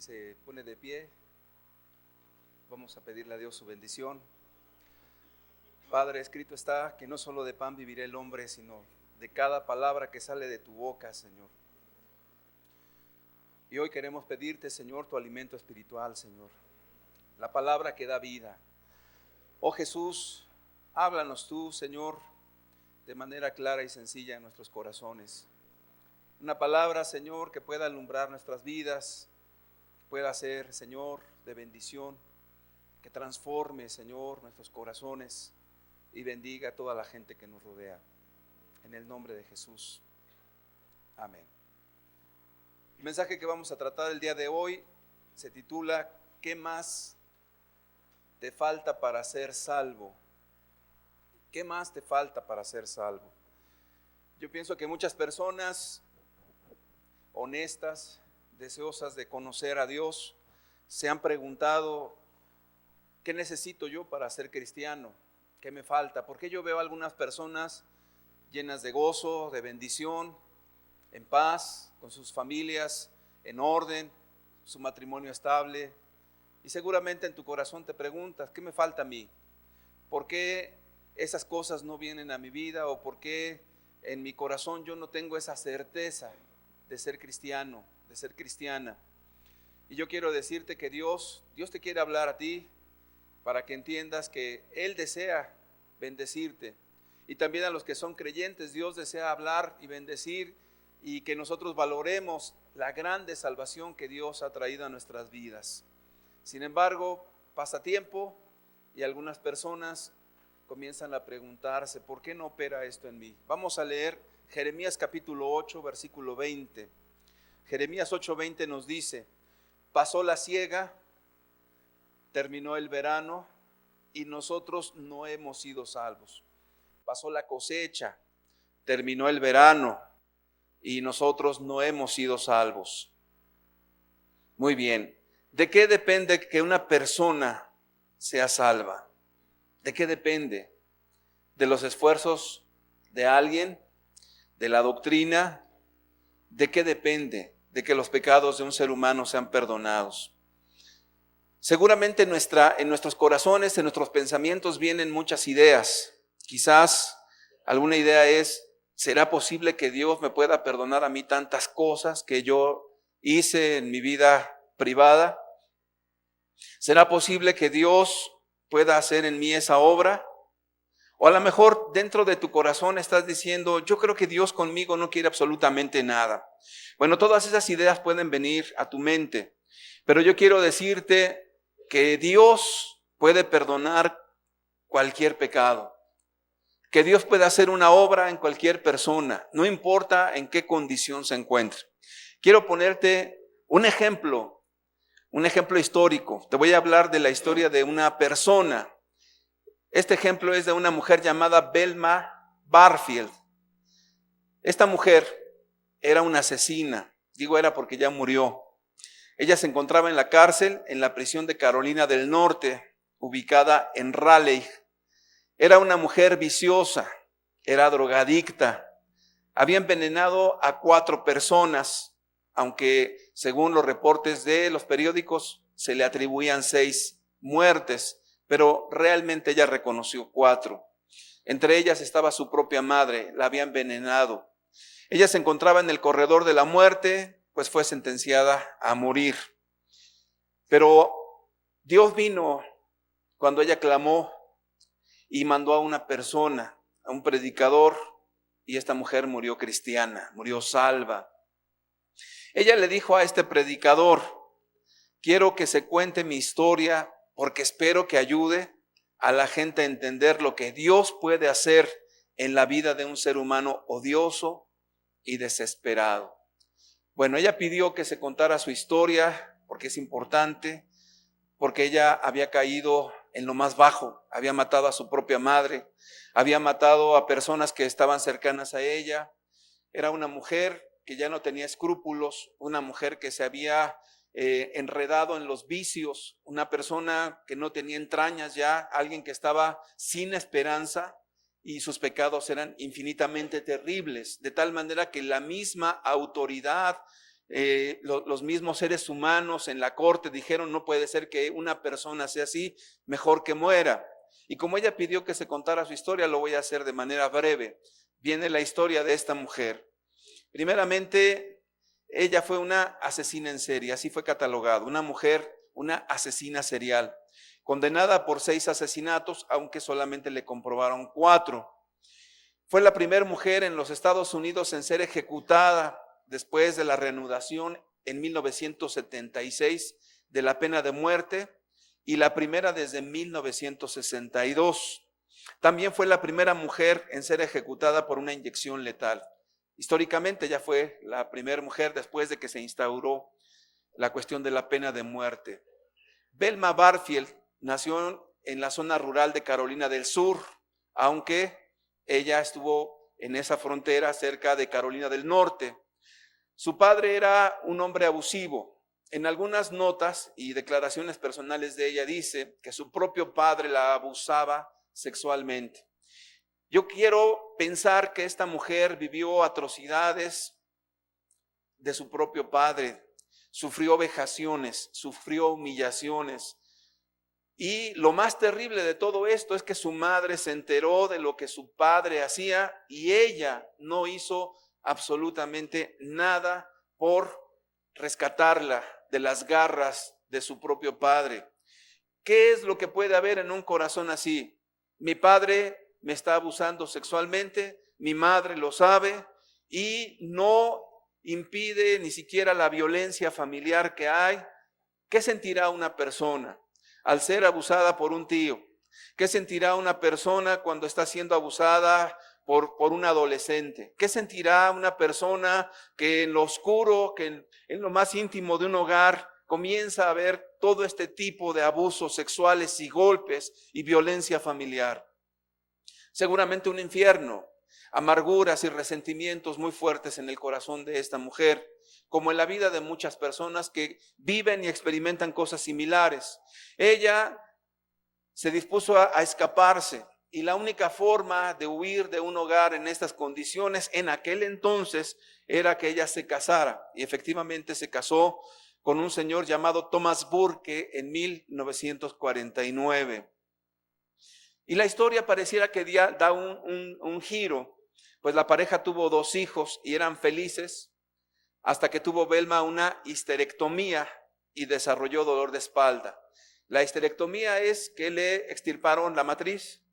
se pone de pie, vamos a pedirle a Dios su bendición. Padre, escrito está que no solo de pan vivirá el hombre, sino de cada palabra que sale de tu boca, Señor. Y hoy queremos pedirte, Señor, tu alimento espiritual, Señor, la palabra que da vida. Oh Jesús, háblanos tú, Señor, de manera clara y sencilla en nuestros corazones. Una palabra, Señor, que pueda alumbrar nuestras vidas, que pueda ser, Señor, de bendición, que transforme, Señor, nuestros corazones y bendiga a toda la gente que nos rodea. En el nombre de Jesús. Amén. El mensaje que vamos a tratar el día de hoy se titula ¿Qué más te falta para ser salvo? ¿Qué más te falta para ser salvo? Yo pienso que muchas personas honestas, deseosas de conocer a Dios, se han preguntado, ¿qué necesito yo para ser cristiano? ¿Qué me falta? Porque yo veo a algunas personas llenas de gozo, de bendición, en paz, con sus familias en orden, su matrimonio estable, y seguramente en tu corazón te preguntas, ¿qué me falta a mí? ¿Por qué esas cosas no vienen a mi vida? ¿O por qué en mi corazón yo no tengo esa certeza de ser cristiano, de ser cristiana? Y yo quiero decirte que Dios te quiere hablar a ti para que entiendas que Él desea bendecirte. Y también a los que son creyentes, Dios desea hablar y bendecir, y que nosotros valoremos la grande salvación que Dios ha traído a nuestras vidas. Sin embargo, pasa tiempo y algunas personas comienzan a preguntarse, ¿por qué no opera esto en mí? Vamos a leer Jeremías capítulo 8, versículo 20. Jeremías 8:20 nos dice, pasó la siega, terminó el verano y nosotros no hemos sido salvos. Pasó la cosecha, terminó el verano y nosotros no hemos sido salvos. Muy bien, ¿de qué depende que una persona sea salva? ¿De qué depende? ¿De los esfuerzos de alguien? ¿De la doctrina? ¿De qué depende? De que los pecados de un ser humano sean perdonados. Seguramente en nuestros corazones, en nuestros pensamientos vienen muchas ideas. Quizás alguna idea es, ¿será posible que Dios me pueda perdonar a mí tantas cosas que yo hice en mi vida privada? ¿Será posible que Dios pueda hacer en mí esa obra? O a lo mejor dentro de tu corazón estás diciendo, yo creo que Dios conmigo no quiere absolutamente nada. Bueno, todas esas ideas pueden venir a tu mente, pero yo quiero decirte que Dios puede perdonar cualquier pecado, que Dios puede hacer una obra en cualquier persona, no importa en qué condición se encuentre. Quiero ponerte un ejemplo histórico. Te voy a hablar de la historia de una persona. Este ejemplo es de una mujer llamada Velma Barfield. Esta mujer era una asesina, digo era porque ya murió. Ella se encontraba en la cárcel, en la prisión de Carolina del Norte, ubicada en Raleigh. Era una mujer viciosa, era drogadicta, había envenenado a 4 personas, aunque según los reportes de los periódicos se le atribuían 6 muertes, pero realmente ella reconoció 4. Entre ellas estaba su propia madre, la había envenenado. Ella se encontraba en el corredor de la muerte, pues fue sentenciada a morir. Pero Dios vino cuando ella clamó y mandó a una persona, a un predicador, y esta mujer murió cristiana, murió salva. Ella le dijo a este predicador, quiero que se cuente mi historia porque espero que ayude a la gente a entender lo que Dios puede hacer en la vida de un ser humano odioso y desesperado. Bueno, ella pidió que se contara su historia porque es importante, porque ella había caído en lo más bajo, había matado a su propia madre, había matado a personas que estaban cercanas a ella. Era una mujer que ya no tenía escrúpulos, una mujer que se había enredado en los vicios, una persona que no tenía entrañas ya, alguien que estaba sin esperanza, y sus pecados eran infinitamente terribles, de tal manera que la misma autoridad los mismos seres humanos en la corte dijeron, no puede ser que una persona sea así, mejor que muera. Y como ella pidió que se contara su historia, lo voy a hacer de manera breve. Viene la historia de esta mujer. Primeramente, ella fue una asesina en serie, así fue catalogado, una mujer, una asesina serial, condenada por 6 asesinatos, aunque solamente le comprobaron 4. Fue la primera mujer en los Estados Unidos en ser ejecutada después de la reanudación en 1976 de la pena de muerte y la primera desde 1962. También fue la primera mujer en ser ejecutada por una inyección letal. Históricamente ella fue la primera mujer después de que se instauró la cuestión de la pena de muerte. Velma Barfield nació en la zona rural de Carolina del Sur, aunque ella estuvo en esa frontera cerca de Carolina del Norte. Su padre era un hombre abusivo. En algunas notas y declaraciones personales de ella dice que su propio padre la abusaba sexualmente. Yo quiero pensar que esta mujer vivió atrocidades de su propio padre, sufrió vejaciones, sufrió humillaciones. Y lo más terrible de todo esto es que su madre se enteró de lo que su padre hacía y ella no hizo absolutamente nada por rescatarla de las garras de su propio padre. ¿Qué es lo que puede haber en un corazón así? Mi padre me está abusando sexualmente, mi madre lo sabe y no impide ni siquiera la violencia familiar que hay. ¿Qué sentirá una persona al ser abusada por un tío? ¿Qué sentirá una persona cuando está siendo abusada por un adolescente? ¿Qué sentirá una persona que en lo oscuro, que en lo más íntimo de un hogar comienza a ver todo este tipo de abusos sexuales y golpes y violencia familiar? Seguramente un infierno, amarguras y resentimientos muy fuertes en el corazón de esta mujer, como en la vida de muchas personas que viven y experimentan cosas similares. Ella se dispuso a escaparse y la única forma de huir de un hogar en estas condiciones en aquel entonces era que ella se casara, y efectivamente se casó con un señor llamado Thomas Burke en 1949. Y la historia pareciera que da un giro, pues la pareja tuvo 2 hijos y eran felices hasta que tuvo Velma una histerectomía y desarrolló dolor de espalda. La histerectomía es que le extirparon la matriz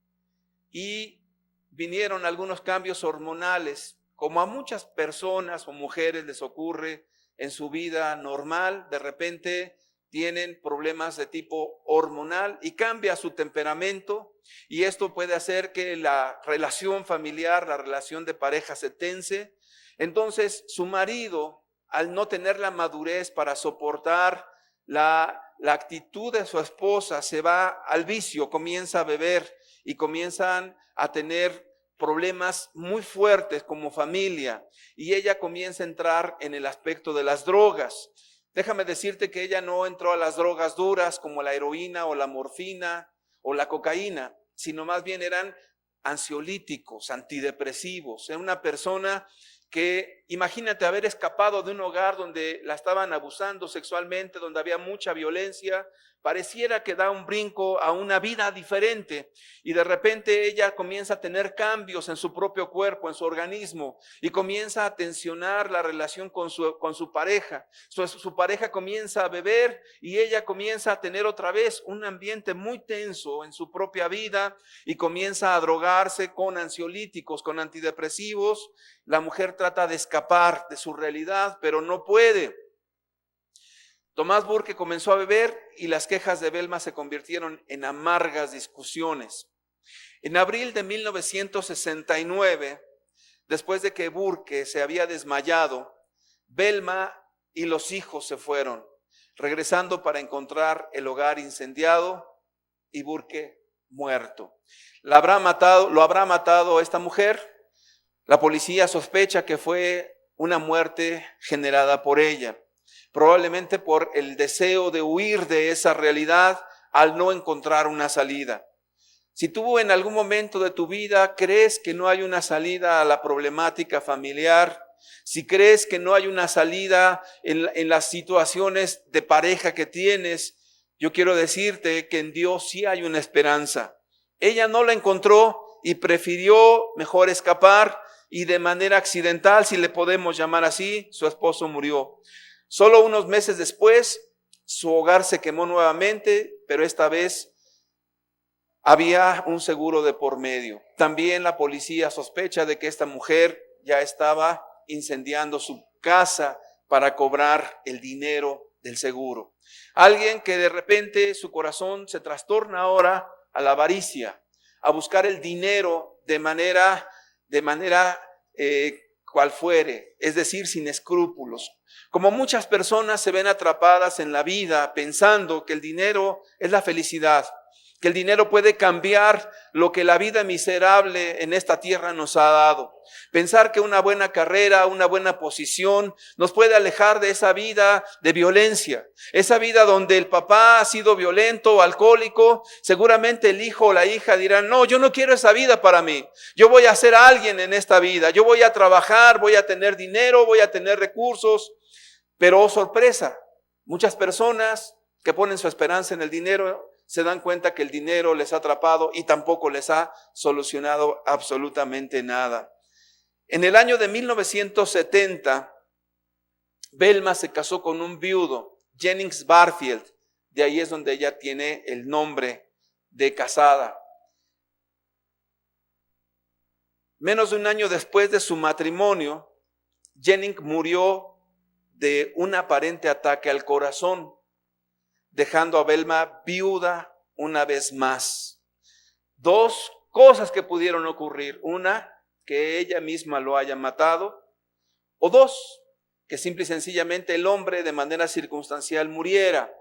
y vinieron algunos cambios hormonales, como a muchas personas o mujeres les ocurre en su vida normal. De repente tienen problemas de tipo hormonal y cambia su temperamento, y esto puede hacer que la relación familiar, la relación de pareja se tense. Entonces su marido, al no tener la madurez para soportar la actitud de su esposa, se va al vicio, comienza a beber y comienzan a tener problemas muy fuertes como familia, y ella comienza a entrar en el aspecto de las drogas. Déjame decirte que ella no entró a las drogas duras como la heroína o la morfina o la cocaína, sino más bien eran ansiolíticos, antidepresivos. Era una persona que, imagínate haber escapado de un hogar donde la estaban abusando sexualmente, donde había mucha violencia, pareciera que da un brinco a una vida diferente, y de repente ella comienza a tener cambios en su propio cuerpo, en su organismo, y comienza a tensionar la relación con su pareja. Su pareja comienza a beber y ella comienza a tener otra vez un ambiente muy tenso en su propia vida y comienza a drogarse con ansiolíticos, con antidepresivos. La mujer trata de escapar de su realidad, pero no puede. Tomás Burke comenzó a beber y las quejas de Velma se convirtieron en amargas discusiones. En abril de 1969, después de que Burke se había desmayado, Velma y los hijos se fueron, regresando para encontrar el hogar incendiado y Burke muerto. ¿Lo habrá matado esta mujer? La policía sospecha que fue una muerte generada por ella, probablemente por el deseo de huir de esa realidad al no encontrar una salida. Si tú en algún momento de tu vida crees que no hay una salida a la problemática familiar, si crees que no hay una salida en las situaciones de pareja que tienes, yo quiero decirte que en Dios sí hay una esperanza. Ella no la encontró y prefirió mejor escapar, y de manera accidental, si le podemos llamar así, su esposo murió. Solo unos meses después, su hogar se quemó nuevamente, pero esta vez había un seguro de por medio. También la policía sospecha de que esta mujer ya estaba incendiando su casa para cobrar el dinero del seguro. Alguien que de repente su corazón se trastorna ahora a la avaricia, a buscar el dinero de manera cual fuere, es decir, sin escrúpulos. Como muchas personas se ven atrapadas en la vida pensando que el dinero es la felicidad, que el dinero puede cambiar lo que la vida miserable en esta tierra nos ha dado. Pensar que una buena carrera, una buena posición nos puede alejar de esa vida de violencia, esa vida donde el papá ha sido violento o alcohólico. Seguramente el hijo o la hija dirán: no, yo no quiero esa vida para mí. Yo voy a ser alguien en esta vida. Yo voy a trabajar, voy a tener dinero, voy a tener recursos. Pero, oh sorpresa, muchas personas que ponen su esperanza en el dinero se dan cuenta que el dinero les ha atrapado y tampoco les ha solucionado absolutamente nada. En el año de 1970, Velma se casó con un viudo, Jennings Barfield. De ahí es donde ella tiene el nombre de casada. Menos de un año después de su matrimonio, Jennings murió de un aparente ataque al corazón, dejando a Velma viuda una vez más. Dos cosas que pudieron ocurrir: una, que ella misma lo haya matado, o dos, que simple y sencillamente el hombre de manera circunstancial muriera.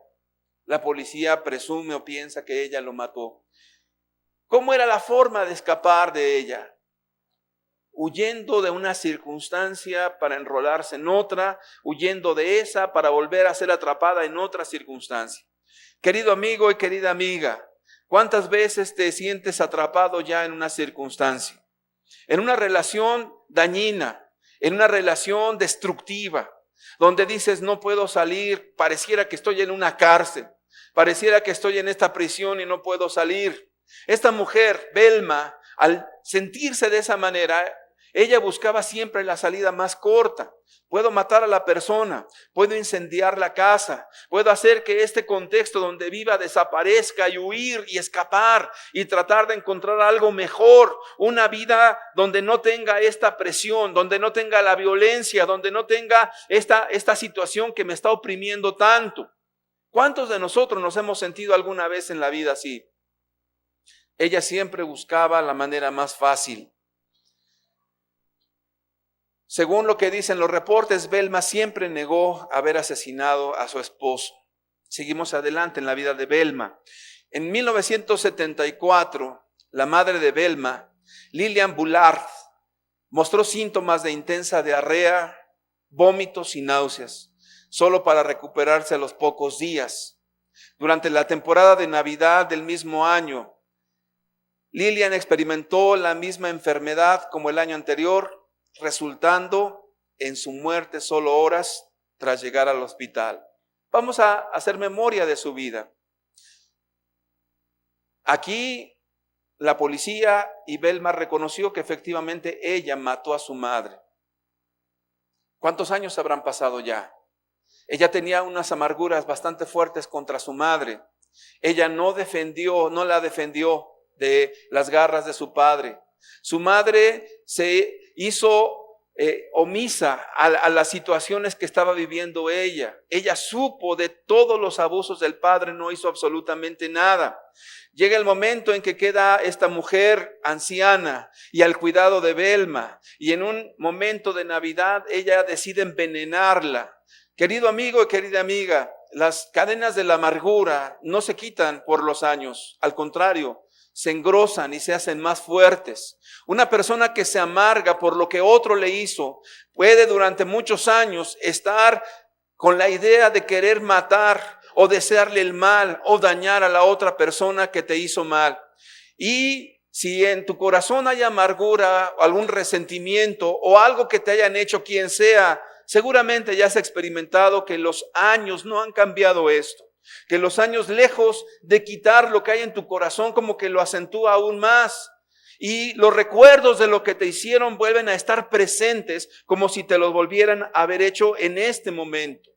La policía presume o piensa que ella lo mató. ¿Cómo era la forma de escapar de ella? Huyendo de una circunstancia para enrolarse en otra, huyendo de esa para volver a ser atrapada en otra circunstancia. Querido amigo y querida amiga, ¿cuántas veces te sientes atrapado ya en una circunstancia? En una relación dañina, en una relación destructiva, donde dices: no puedo salir, pareciera que estoy en una cárcel, pareciera que estoy en esta prisión y no puedo salir. Esta mujer, Velma, al sentirse de esa manera, ella buscaba siempre la salida más corta. Puedo matar a la persona, puedo incendiar la casa, puedo hacer que este contexto donde viva desaparezca y huir y escapar y tratar de encontrar algo mejor, una vida donde no tenga esta presión, donde no tenga la violencia, donde no tenga esta situación que me está oprimiendo tanto. ¿Cuántos de nosotros nos hemos sentido alguna vez en la vida así? Ella siempre buscaba la manera más fácil. Según lo que dicen los reportes, Velma siempre negó haber asesinado a su esposo. Seguimos adelante en la vida de Velma. En 1974, la madre de Velma, Lillian Bullard, mostró síntomas de intensa diarrea, vómitos y náuseas, solo para recuperarse a los pocos días. Durante la temporada de Navidad del mismo año, Lillian experimentó la misma enfermedad como el año anterior, resultando en su muerte solo horas tras llegar al hospital. Vamos a hacer memoria de su vida. Aquí la policía y Velma reconoció que efectivamente ella mató a su madre. ¿Cuántos años habrán pasado ya? Ella tenía unas amarguras bastante fuertes contra su madre. Ella no la defendió de las garras de su padre. Su madre se hizo omisa a las situaciones que estaba viviendo ella. Ella supo de todos los abusos del padre, no hizo absolutamente nada. Llega el momento en que queda esta mujer anciana y al cuidado de Velma, y en un momento de Navidad ella decide envenenarla. Querido amigo y querida amiga, las cadenas de la amargura no se quitan por los años, al contrario, se engrosan y se hacen más fuertes. Una persona que se amarga por lo que otro le hizo puede durante muchos años estar con la idea de querer matar o desearle el mal o dañar a la otra persona que te hizo mal. Y Si en tu corazón hay amargura, algún resentimiento o algo que te hayan hecho quien sea, seguramente ya has experimentado que los años no han cambiado esto. Que los años, lejos de quitar lo que hay en tu corazón, como que lo acentúa aún más. Y los recuerdos de lo que te hicieron vuelven a estar presentes como si te los volvieran a haber hecho en este momento.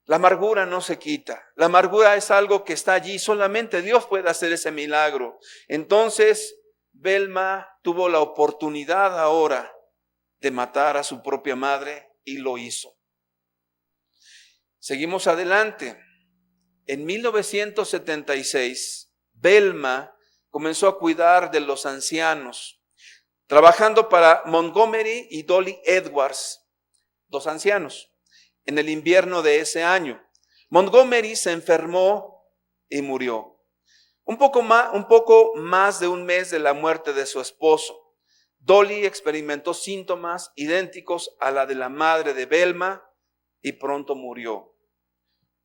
La amargura no se quita. La amargura es algo que está allí. Solamente Dios puede hacer ese milagro. Entonces, Velma tuvo la oportunidad ahora de matar a su propia madre y lo hizo. Seguimos adelante. En 1976, Velma comenzó a cuidar de los ancianos, trabajando para Montgomery y Dolly Edwards, dos ancianos. En el invierno de ese año, Montgomery se enfermó y murió. Un poco más de un mes de la muerte de su esposo, Dolly experimentó síntomas idénticos a la de la madre de Velma y pronto murió.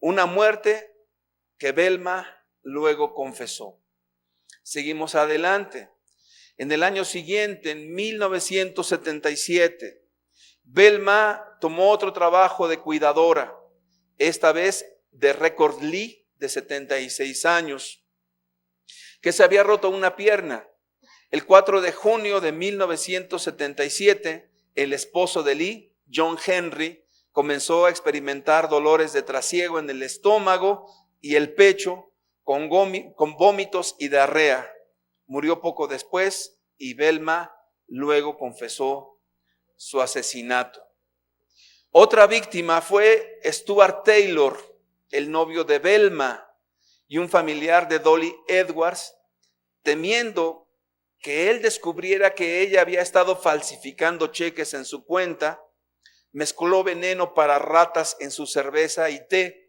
Una muerte que Velma luego confesó. Seguimos adelante. En el año siguiente, en 1977, Velma tomó otro trabajo de cuidadora, esta vez de Record Lee, de 76 años, que se había roto una pierna. El 4 de junio de 1977, el esposo de Lee, John Henry, comenzó a experimentar dolores de trasiego en el estómago y el pecho, con vómitos y diarrea. Murió poco después y Velma luego confesó su asesinato. Otra víctima fue Stuart Taylor, el novio de Velma y un familiar de Dolly Edwards, temiendo que él descubriera que ella había estado falsificando cheques en su cuenta, mezcló veneno para ratas en su cerveza y té.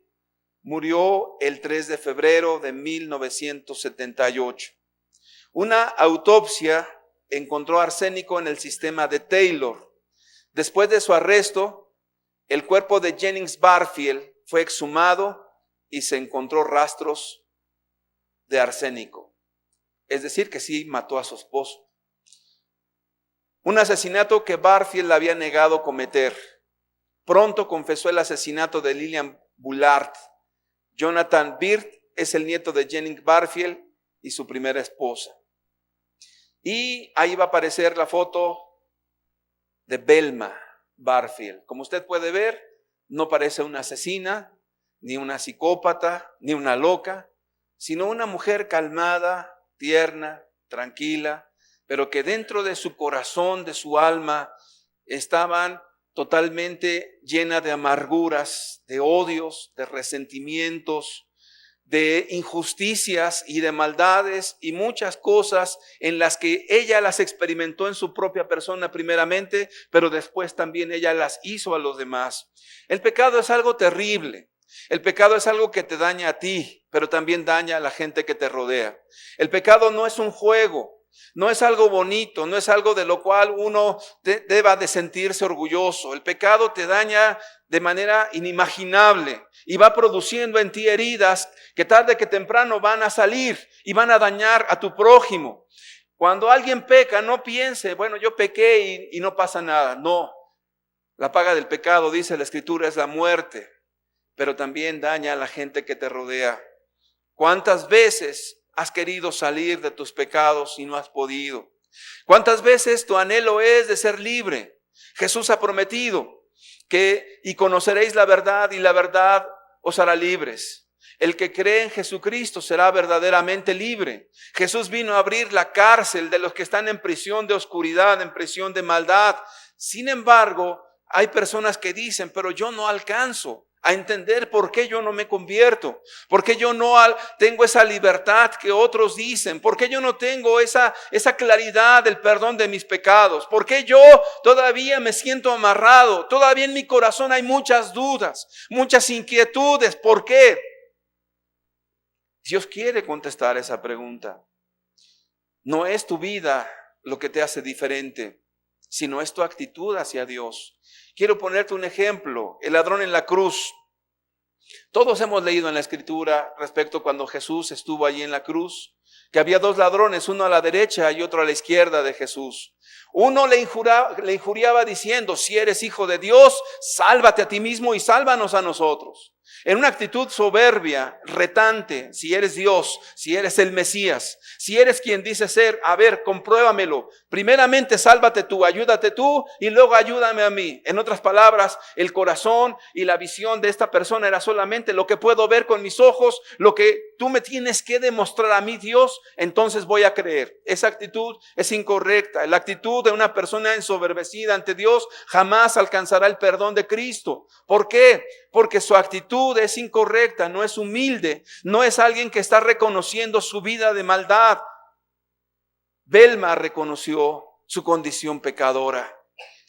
Murió el 3 de febrero de 1978. Una autopsia encontró arsénico en el sistema de Taylor. Después de su arresto, el cuerpo de Jennings Barfield fue exhumado y se encontró rastros de arsénico. Es decir, que sí mató a su esposo. Un asesinato que Barfield había negado cometer. Pronto confesó el asesinato de Lillian Bullard. Jonathan Byrd es el nieto de Jennings Barfield y su primera esposa. Y ahí va a aparecer la foto de Velma Barfield. Como usted puede ver, no parece una asesina, ni una psicópata, ni una loca, sino una mujer calmada, tierna, tranquila, pero que dentro de su corazón, de su alma, estaban totalmente llena de amarguras, de odios, de resentimientos, de injusticias y de maldades y muchas cosas en las que ella las experimentó en su propia persona primeramente, pero después también ella las hizo a los demás. El pecado es algo terrible. El pecado es algo que te daña a ti, pero también daña a la gente que te rodea. El pecado no es un juego. No es algo bonito, no es algo de lo cual uno deba de sentirse orgulloso. El pecado te daña de manera inimaginable y va produciendo en ti heridas que tarde que temprano van a salir y van a dañar a tu prójimo. Cuando alguien peca, no piense, bueno, yo pequé y no pasa nada. No, la paga del pecado, dice la Escritura, es la muerte, pero también daña a la gente que te rodea. ¿Cuántas veces has querido salir de tus pecados y no has podido? ¿Cuántas veces tu anhelo es de ser libre? Jesús ha prometido que y conoceréis la verdad y la verdad os hará libres. El que cree en Jesucristo será verdaderamente libre. Jesús vino a abrir la cárcel de los que están en prisión de oscuridad, en prisión de maldad. Sin embargo, hay personas que dicen, pero yo no alcanzo a entender por qué yo no me convierto, por qué yo no tengo esa libertad que otros dicen, por qué yo no tengo esa claridad del perdón de mis pecados, por qué yo todavía me siento amarrado, todavía en mi corazón hay muchas dudas, muchas inquietudes. ¿Por qué? Dios quiere contestar esa pregunta. No es tu vida lo que te hace diferente, sino es tu actitud hacia Dios. Quiero ponerte un ejemplo. El ladrón en la cruz. Todos hemos leído en la Escritura respecto cuando Jesús estuvo allí en la cruz, que había 2 ladrones, uno a la derecha y otro a la izquierda de Jesús. Uno le injuriaba diciendo: si eres hijo de Dios, sálvate a ti mismo y sálvanos a nosotros. En una actitud soberbia, retante: si eres Dios, si eres el Mesías, si eres quien dice ser, a ver, compruébamelo. Primeramente sálvate tú, ayúdate tú y luego ayúdame a mí. En otras palabras, el corazón y la visión de esta persona era solamente lo que puedo ver con mis ojos, lo que tú me tienes que demostrar a mí, Dios, entonces voy a creer. Esa actitud es incorrecta. La actitud de una persona ensoberbecida ante Dios jamás alcanzará el perdón de Cristo. ¿Por qué? Porque su actitud es incorrecta, no es humilde, no es alguien que está reconociendo su vida de maldad. Belma reconoció su condición pecadora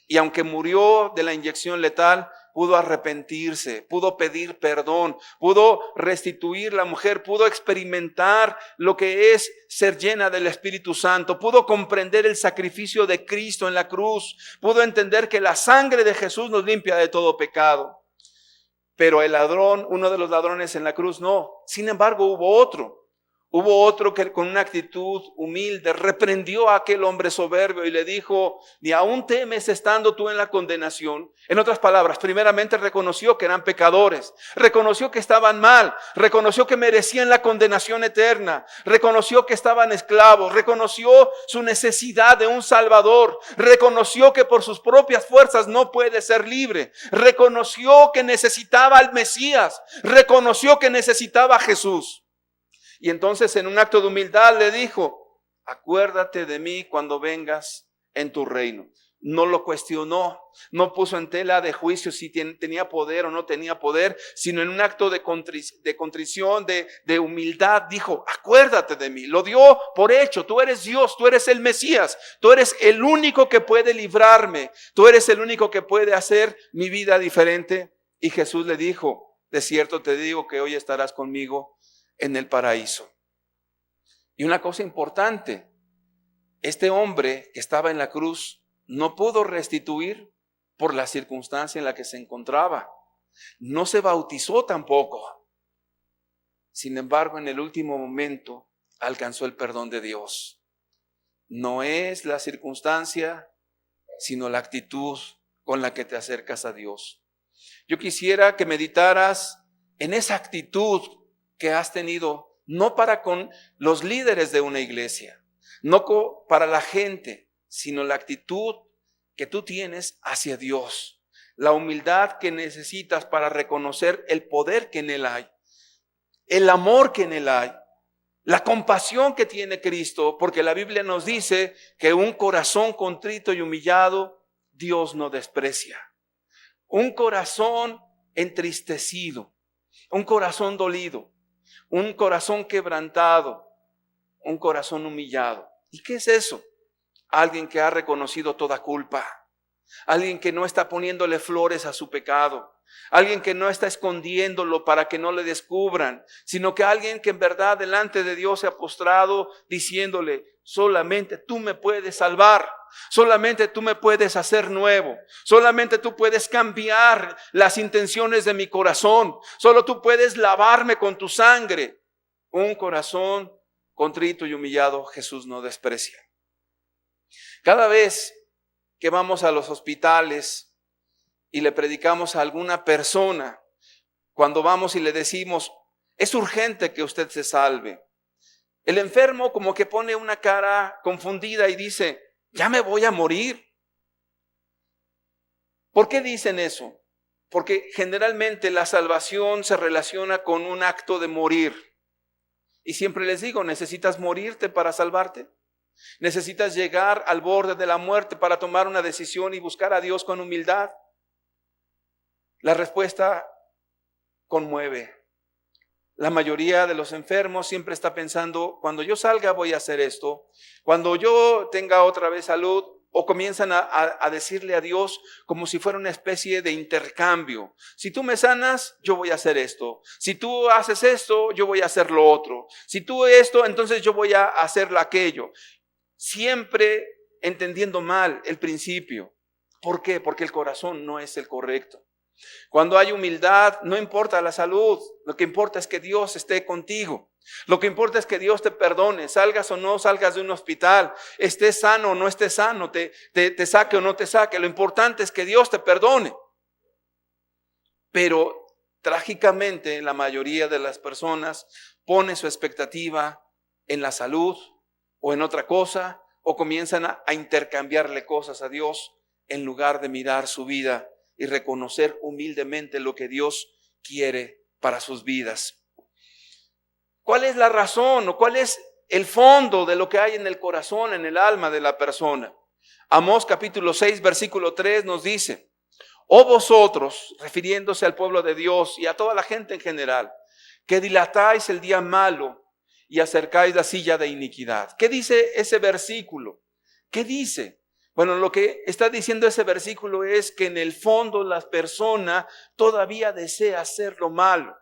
y aunque murió de la inyección letal, pudo arrepentirse, pudo pedir perdón, pudo restituir la mujer, pudo experimentar lo que es ser llena del Espíritu Santo, pudo comprender el sacrificio de Cristo en la cruz, pudo entender que la sangre de Jesús nos limpia de todo pecado. Pero el ladrón, uno de los ladrones en la cruz, no. Sin embargo, hubo otro que con una actitud humilde reprendió a aquel hombre soberbio y le dijo: ¿ni aún temes estando tú en la condenación? En otras palabras, primeramente reconoció que eran pecadores, reconoció que estaban mal, reconoció que merecían la condenación eterna, reconoció que estaban esclavos, reconoció su necesidad de un Salvador, reconoció que por sus propias fuerzas no puede ser libre, reconoció que necesitaba al Mesías, reconoció que necesitaba a Jesús. Y entonces en un acto de humildad le dijo: acuérdate de mí cuando vengas en tu reino. No lo cuestionó, no puso en tela de juicio si tenía poder o no tenía poder, sino en un acto de contrición, de humildad, dijo: acuérdate de mí. Lo dio por hecho. Tú eres Dios, tú eres el Mesías, tú eres el único que puede librarme, tú eres el único que puede hacer mi vida diferente. Y Jesús le dijo: de cierto te digo que hoy estarás conmigo en el paraíso. Y una cosa importante, este hombre que estaba en la cruz no pudo restituir por la circunstancia en la que se encontraba. No se bautizó tampoco. Sin embargo, en el último momento alcanzó el perdón de Dios. No es la circunstancia, sino la actitud con la que te acercas a Dios. Yo quisiera que meditaras en esa actitud que has tenido, no para con los líderes de una iglesia, no para la gente, sino la actitud que tú tienes hacia Dios, la humildad que necesitas para reconocer el poder que en Él hay, el amor que en Él hay, la compasión que tiene Cristo, porque la Biblia nos dice que un corazón contrito y humillado Dios no desprecia. Un corazón entristecido, un corazón dolido, un corazón quebrantado, un corazón humillado. ¿Y qué es eso? Alguien que ha reconocido toda culpa, alguien que no está poniéndole flores a su pecado, alguien que no está escondiéndolo para que no le descubran, sino que alguien que en verdad delante de Dios se ha postrado diciéndole: solamente tú me puedes salvar, solamente tú me puedes hacer nuevo, solamente tú puedes cambiar las intenciones de mi corazón, solo tú puedes lavarme con tu sangre. Un corazón contrito y humillado Jesús no desprecia. Cada vez que vamos a los hospitales y le predicamos a alguna persona, cuando vamos y le decimos: es urgente que usted se salve, el enfermo como que pone una cara confundida y dice: ya me voy a morir. ¿Por qué dicen eso? Porque generalmente la salvación se relaciona con un acto de morir. Y siempre les digo: ¿necesitas morirte para salvarte? ¿Necesitas llegar al borde de la muerte para tomar una decisión y buscar a Dios con humildad? La respuesta conmueve. La mayoría de los enfermos siempre está pensando: cuando yo salga voy a hacer esto, cuando yo tenga otra vez salud, o comienzan a decirle a Dios como si fuera una especie de intercambio. Si tú me sanas, yo voy a hacer esto. Si tú haces esto, yo voy a hacer lo otro. Si tú esto, entonces yo voy a hacer aquello. Siempre entendiendo mal el principio. ¿Por qué? Porque el corazón no es el correcto. Cuando hay humildad, no importa la salud, lo que importa es que Dios esté contigo. Lo que importa es que Dios te perdone, salgas o no salgas de un hospital, estés sano o no estés sano, te saque o no te saque. Lo importante es que Dios te perdone. Pero trágicamente la mayoría de las personas pone su expectativa en la salud o en otra cosa, o comienzan a intercambiarle cosas a Dios en lugar de mirar su vida y reconocer humildemente lo que Dios quiere para sus vidas. ¿Cuál es la razón o cuál es el fondo de lo que hay en el corazón, en el alma de la persona? Amós capítulo 6, versículo 3 nos dice: oh vosotros, refiriéndose al pueblo de Dios y a toda la gente en general, que dilatáis el día malo y acercáis la silla de iniquidad. ¿Qué dice ese versículo? ¿Qué dice? Bueno, lo que está diciendo ese versículo es que en el fondo la persona todavía desea hacer lo malo.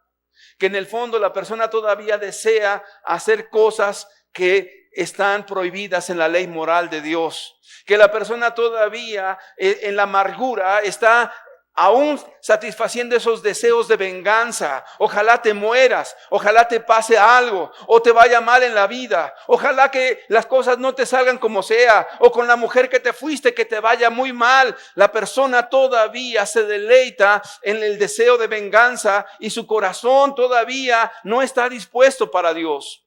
Que en el fondo la persona todavía desea hacer cosas que están prohibidas en la ley moral de Dios. Que la persona todavía en la amargura está aún satisfaciendo esos deseos de venganza. Ojalá te mueras, ojalá te pase algo, o te vaya mal en la vida, ojalá que las cosas no te salgan como sea, o con la mujer que te fuiste que te vaya muy mal. La persona todavía se deleita en el deseo de venganza y su corazón todavía no está dispuesto para Dios.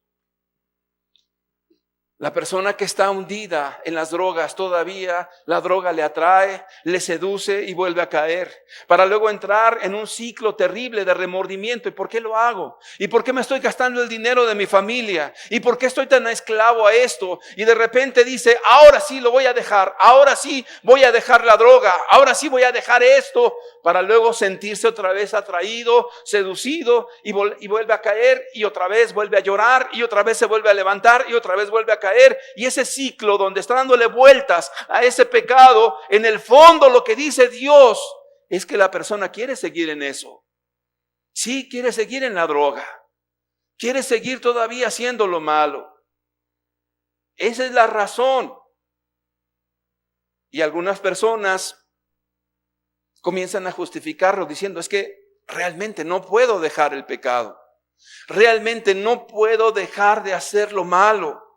La persona que está hundida en las drogas, todavía la droga le atrae, le seduce y vuelve a caer, para luego entrar en un ciclo terrible de remordimiento. ¿Y por qué lo hago? ¿Y por qué me estoy gastando el dinero de mi familia? ¿Y por qué estoy tan esclavo a esto? Y de repente dice: ahora sí lo voy a dejar, ahora sí voy a dejar la droga, ahora sí voy a dejar esto, para luego sentirse otra vez atraído, seducido y vuelve a caer, y otra vez vuelve a llorar, y otra vez se vuelve a levantar, y otra vez vuelve a caer. Y ese ciclo donde está dándole vueltas a ese pecado, en el fondo lo que dice Dios es que la persona quiere seguir en eso. Sí, quiere seguir en la droga, quiere seguir todavía haciendo lo malo. Esa es la razón. Y algunas personas comienzan a justificarlo diciendo: es que realmente no puedo dejar el pecado, realmente no puedo dejar de hacer lo malo.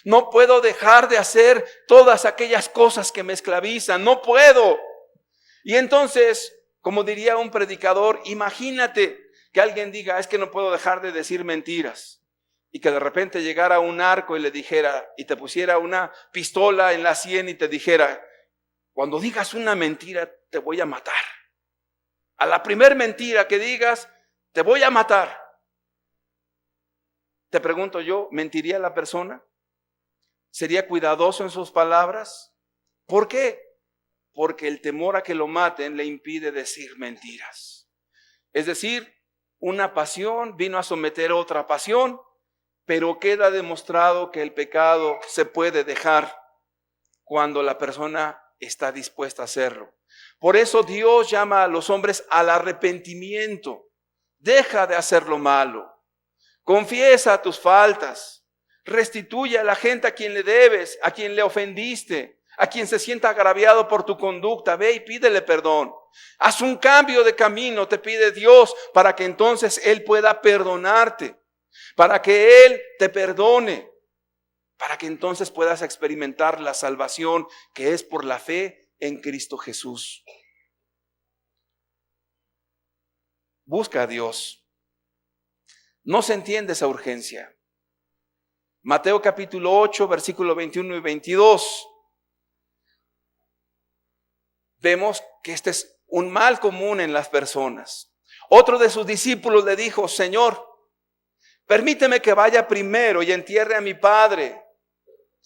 No puedo dejar de hacer todas aquellas cosas que me esclavizan. No puedo. Y entonces, como diría un predicador, imagínate que alguien diga: es que no puedo dejar de decir mentiras. Y que de repente llegara un narco y le dijera, y te pusiera una pistola en la sien y te dijera: cuando digas una mentira te voy a matar. A la primer mentira que digas te voy a matar. Te pregunto yo, ¿mentiría la persona? ¿Sería cuidadoso en sus palabras? ¿Por qué? Porque el temor a que lo maten le impide decir mentiras. Es decir, una pasión vino a someter a otra pasión, pero queda demostrado que el pecado se puede dejar cuando la persona está dispuesta a hacerlo. Por eso Dios llama a los hombres al arrepentimiento. Deja de hacer lo malo. Confiesa tus faltas. Restituye a la gente a quien le debes, a quien le ofendiste, a quien se sienta agraviado por tu conducta. Ve y pídele perdón. Haz un cambio de camino, te pide Dios, para que entonces Él pueda perdonarte, para que Él te perdone, para que entonces puedas experimentar la salvación que es por la fe en Cristo Jesús. Busca a Dios. No se entiende esa urgencia. Mateo capítulo 8, versículo 21 y 22. Vemos que este es un mal común en las personas. Otro de sus discípulos le dijo: Señor, permíteme que vaya primero y entierre a mi padre.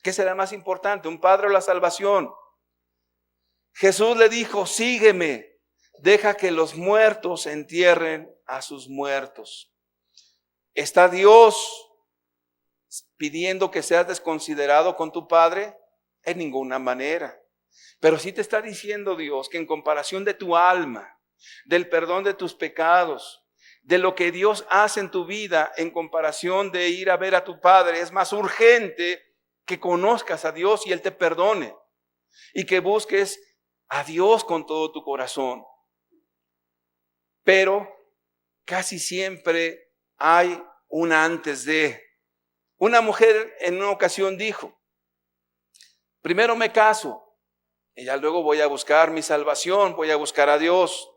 ¿Qué será más importante, un padre o la salvación? Jesús le dijo: sígueme, deja que los muertos entierren a sus muertos. ¿Está Dios pidiendo que seas desconsiderado con tu padre? En ninguna manera. Pero sí te está diciendo Dios que en comparación de tu alma, del perdón de tus pecados, de lo que Dios hace en tu vida, en comparación de ir a ver a tu padre, es más urgente que conozcas a Dios y Él te perdone, y que busques a Dios con todo tu corazón. pero casi siempre hay una antes de. Una mujer en una ocasión dijo, primero me caso y ya luego voy a buscar mi salvación, voy a buscar a Dios.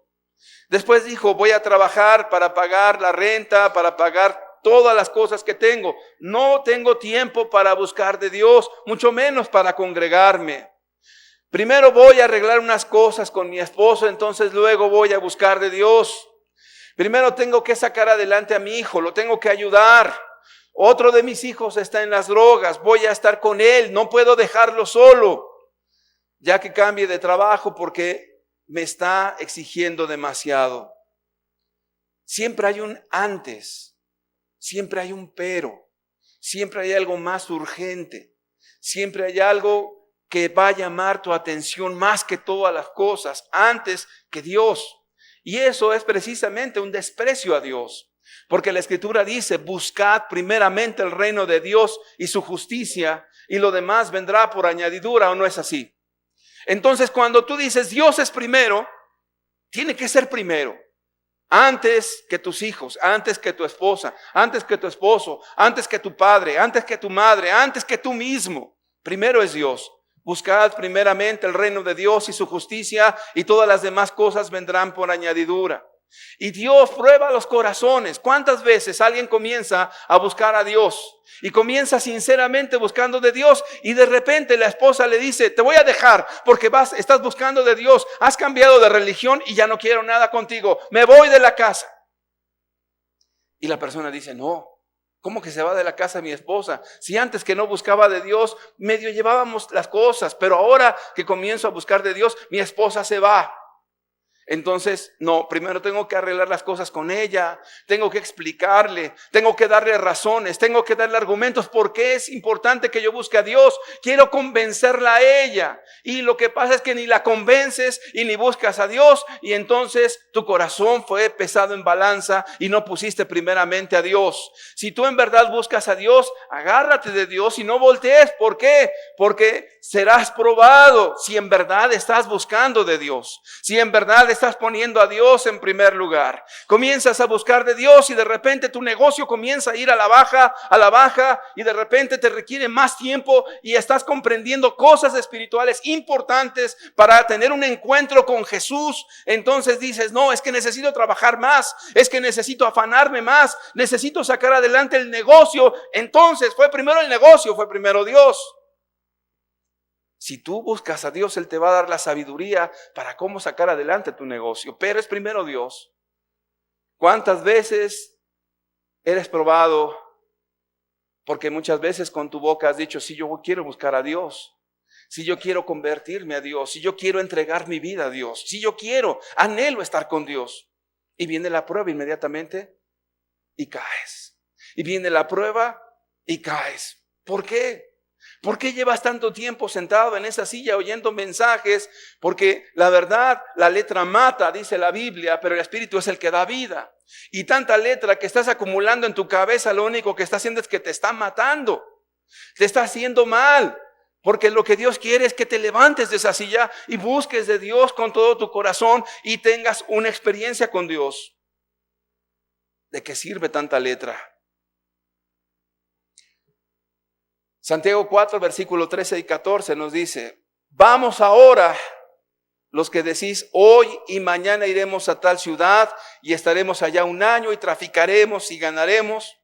Después dijo, voy a trabajar para pagar la renta, para pagar todas las cosas que tengo. No tengo tiempo para buscar de Dios, mucho menos para congregarme. Primero voy a arreglar unas cosas con mi esposo, entonces luego voy a buscar de Dios. Primero tengo que sacar adelante a mi hijo, lo tengo que ayudar. Otro de mis hijos está en las drogas, voy a estar con él, no puedo dejarlo solo, ya que cambie de trabajo porque me está exigiendo demasiado. Siempre hay un antes, siempre hay un pero, siempre hay algo más urgente, siempre hay algo que va a llamar tu atención más que todas las cosas, antes que Dios. Y eso es precisamente un desprecio a Dios. Porque la Escritura dice, buscad primeramente el reino de Dios y su justicia, y lo demás vendrá por añadidura, ¿o no es así? Entonces, cuando tú dices Dios es primero, tiene que ser primero. Antes que tus hijos, antes que tu esposa, antes que tu esposo, antes que tu padre, antes que tu madre, antes que tú mismo. Primero es Dios. Buscad primeramente el reino de Dios y su justicia, y todas las demás cosas vendrán por añadidura. Y Dios prueba los corazones. ¿Cuántas veces alguien comienza a buscar a Dios y comienza sinceramente buscando de Dios, y de repente la esposa le dice, te voy a dejar porque estás buscando de Dios, has cambiado de religión y ya no quiero nada contigo, me voy de la casa? Y la persona dice, no, ¿cómo que se va de la casa mi esposa? Si antes que no buscaba de Dios, medio llevábamos las cosas, pero ahora que comienzo a buscar de Dios, mi esposa se va. Entonces, no, primero tengo que arreglar las cosas con ella, tengo que explicarle, tengo que darle razones, tengo que darle argumentos por qué es importante que yo busque a Dios. Quiero convencerla a ella, y lo que pasa es que ni la convences y ni buscas a Dios, y entonces tu corazón fue pesado en balanza y no pusiste primeramente a Dios. Si tú en verdad buscas a Dios, agárrate de Dios y no voltees. ¿Por qué? Porque serás probado si en verdad estás buscando de Dios, si en verdad estás poniendo a Dios en primer lugar. Comienzas a buscar de Dios y de repente tu negocio comienza a ir a la baja, y de repente te requiere más tiempo y estás comprendiendo cosas espirituales importantes para tener un encuentro con Jesús. Entonces dices, no, es que necesito trabajar más, es que necesito afanarme más, necesito sacar adelante el negocio. Entonces fue primero el negocio, fue primero Dios. Si tú buscas a Dios, Él te va a dar la sabiduría para cómo sacar adelante tu negocio. Pero es primero Dios. ¿Cuántas veces eres probado? Porque muchas veces con tu boca has dicho, si yo quiero buscar a Dios, si yo quiero convertirme a Dios, si yo quiero entregar mi vida a Dios, si yo quiero, anhelo estar con Dios. Y viene la prueba inmediatamente y caes. Y viene la prueba y caes. ¿Por qué? ¿Por qué llevas tanto tiempo sentado en esa silla oyendo mensajes? Porque la verdad, la letra mata, dice la Biblia, pero el Espíritu es el que da vida. Y tanta letra que estás acumulando en tu cabeza, lo único que está haciendo es que te está matando. Te está haciendo mal. Porque lo que Dios quiere es que te levantes de esa silla y busques de Dios con todo tu corazón y tengas una experiencia con Dios. ¿De qué sirve tanta letra? Santiago 4, versículo 13 y 14 nos dice, vamos ahora, los que decís, hoy y mañana iremos a tal ciudad y estaremos allá un año y traficaremos y ganaremos,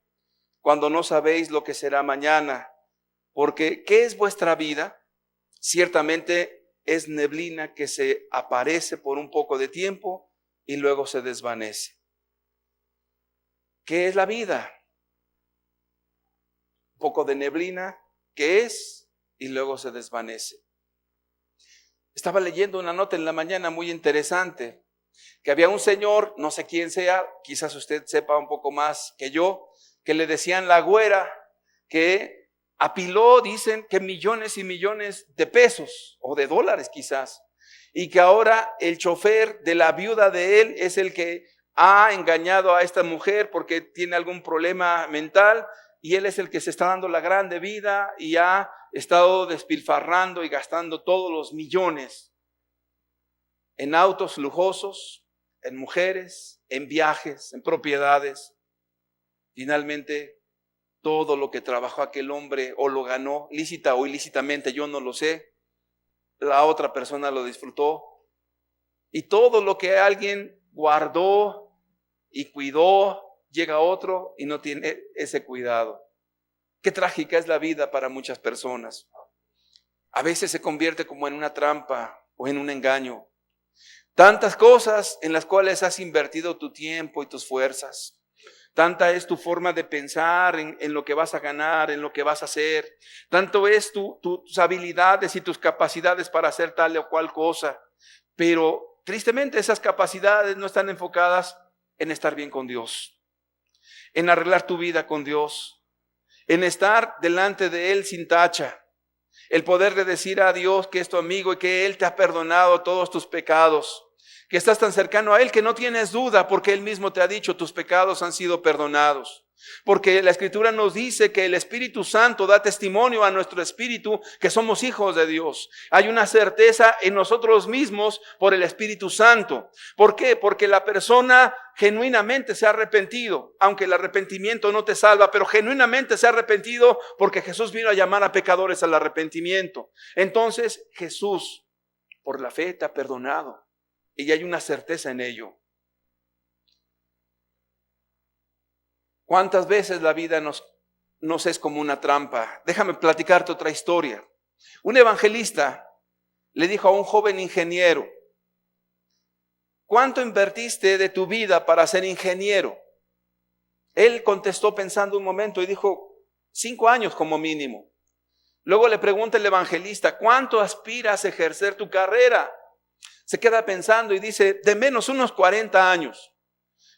cuando no sabéis lo que será mañana. Porque, ¿qué es vuestra vida? Ciertamente es neblina que se aparece por un poco de tiempo y luego se desvanece. ¿Qué es la vida? Un poco de neblina que es y luego se desvanece. Estaba leyendo una nota en la mañana muy interesante, que había un señor, no sé quién sea, quizás usted sepa un poco más que yo, que le decían la güera, que apiló, dicen que millones y millones de pesos o de dólares quizás, y que ahora el chofer de la viuda de él es el que ha engañado a esta mujer porque tiene algún problema mental, y él es el que se está dando la grande vida y ha estado despilfarrando y gastando todos los millones en autos lujosos, en mujeres, en viajes, en propiedades. Finalmente, todo lo que trabajó aquel hombre o lo ganó, lícita o ilícitamente, yo no lo sé, la otra persona lo disfrutó. Y todo lo que alguien guardó y cuidó, llega otro y no tiene ese cuidado. Qué trágica es la vida para muchas personas. A veces se convierte como en una trampa o en un engaño. Tantas cosas en las cuales has invertido tu tiempo y tus fuerzas. Tanta es tu forma de pensar en lo que vas a ganar, en lo que vas a hacer. Tanto es tus habilidades y tus capacidades para hacer tal o cual cosa. Pero tristemente esas capacidades no están enfocadas en estar bien con Dios, en arreglar tu vida con Dios, en estar delante de Él sin tacha. El poderle decir a Dios que es tu amigo y que Él te ha perdonado todos tus pecados. Que estás tan cercano a Él que no tienes duda porque Él mismo te ha dicho tus pecados han sido perdonados. Porque la Escritura nos dice que el Espíritu Santo da testimonio a nuestro espíritu que somos hijos de Dios. Hay una certeza en nosotros mismos por el Espíritu Santo. ¿Por qué? Porque la persona genuinamente se ha arrepentido, aunque el arrepentimiento no te salva, pero genuinamente se ha arrepentido porque Jesús vino a llamar a pecadores al arrepentimiento. Entonces Jesús, por la fe, te ha perdonado. Y hay una certeza en ello. ¿Cuántas veces la vida nos es como una trampa? Déjame platicarte otra historia. Un evangelista le dijo a un joven ingeniero: ¿cuánto invertiste de tu vida para ser ingeniero? Él contestó pensando un momento y dijo: 5 años como mínimo. Luego le pregunta el evangelista: ¿cuánto aspiras a ejercer tu carrera? Se queda pensando y dice: de menos unos 40 años.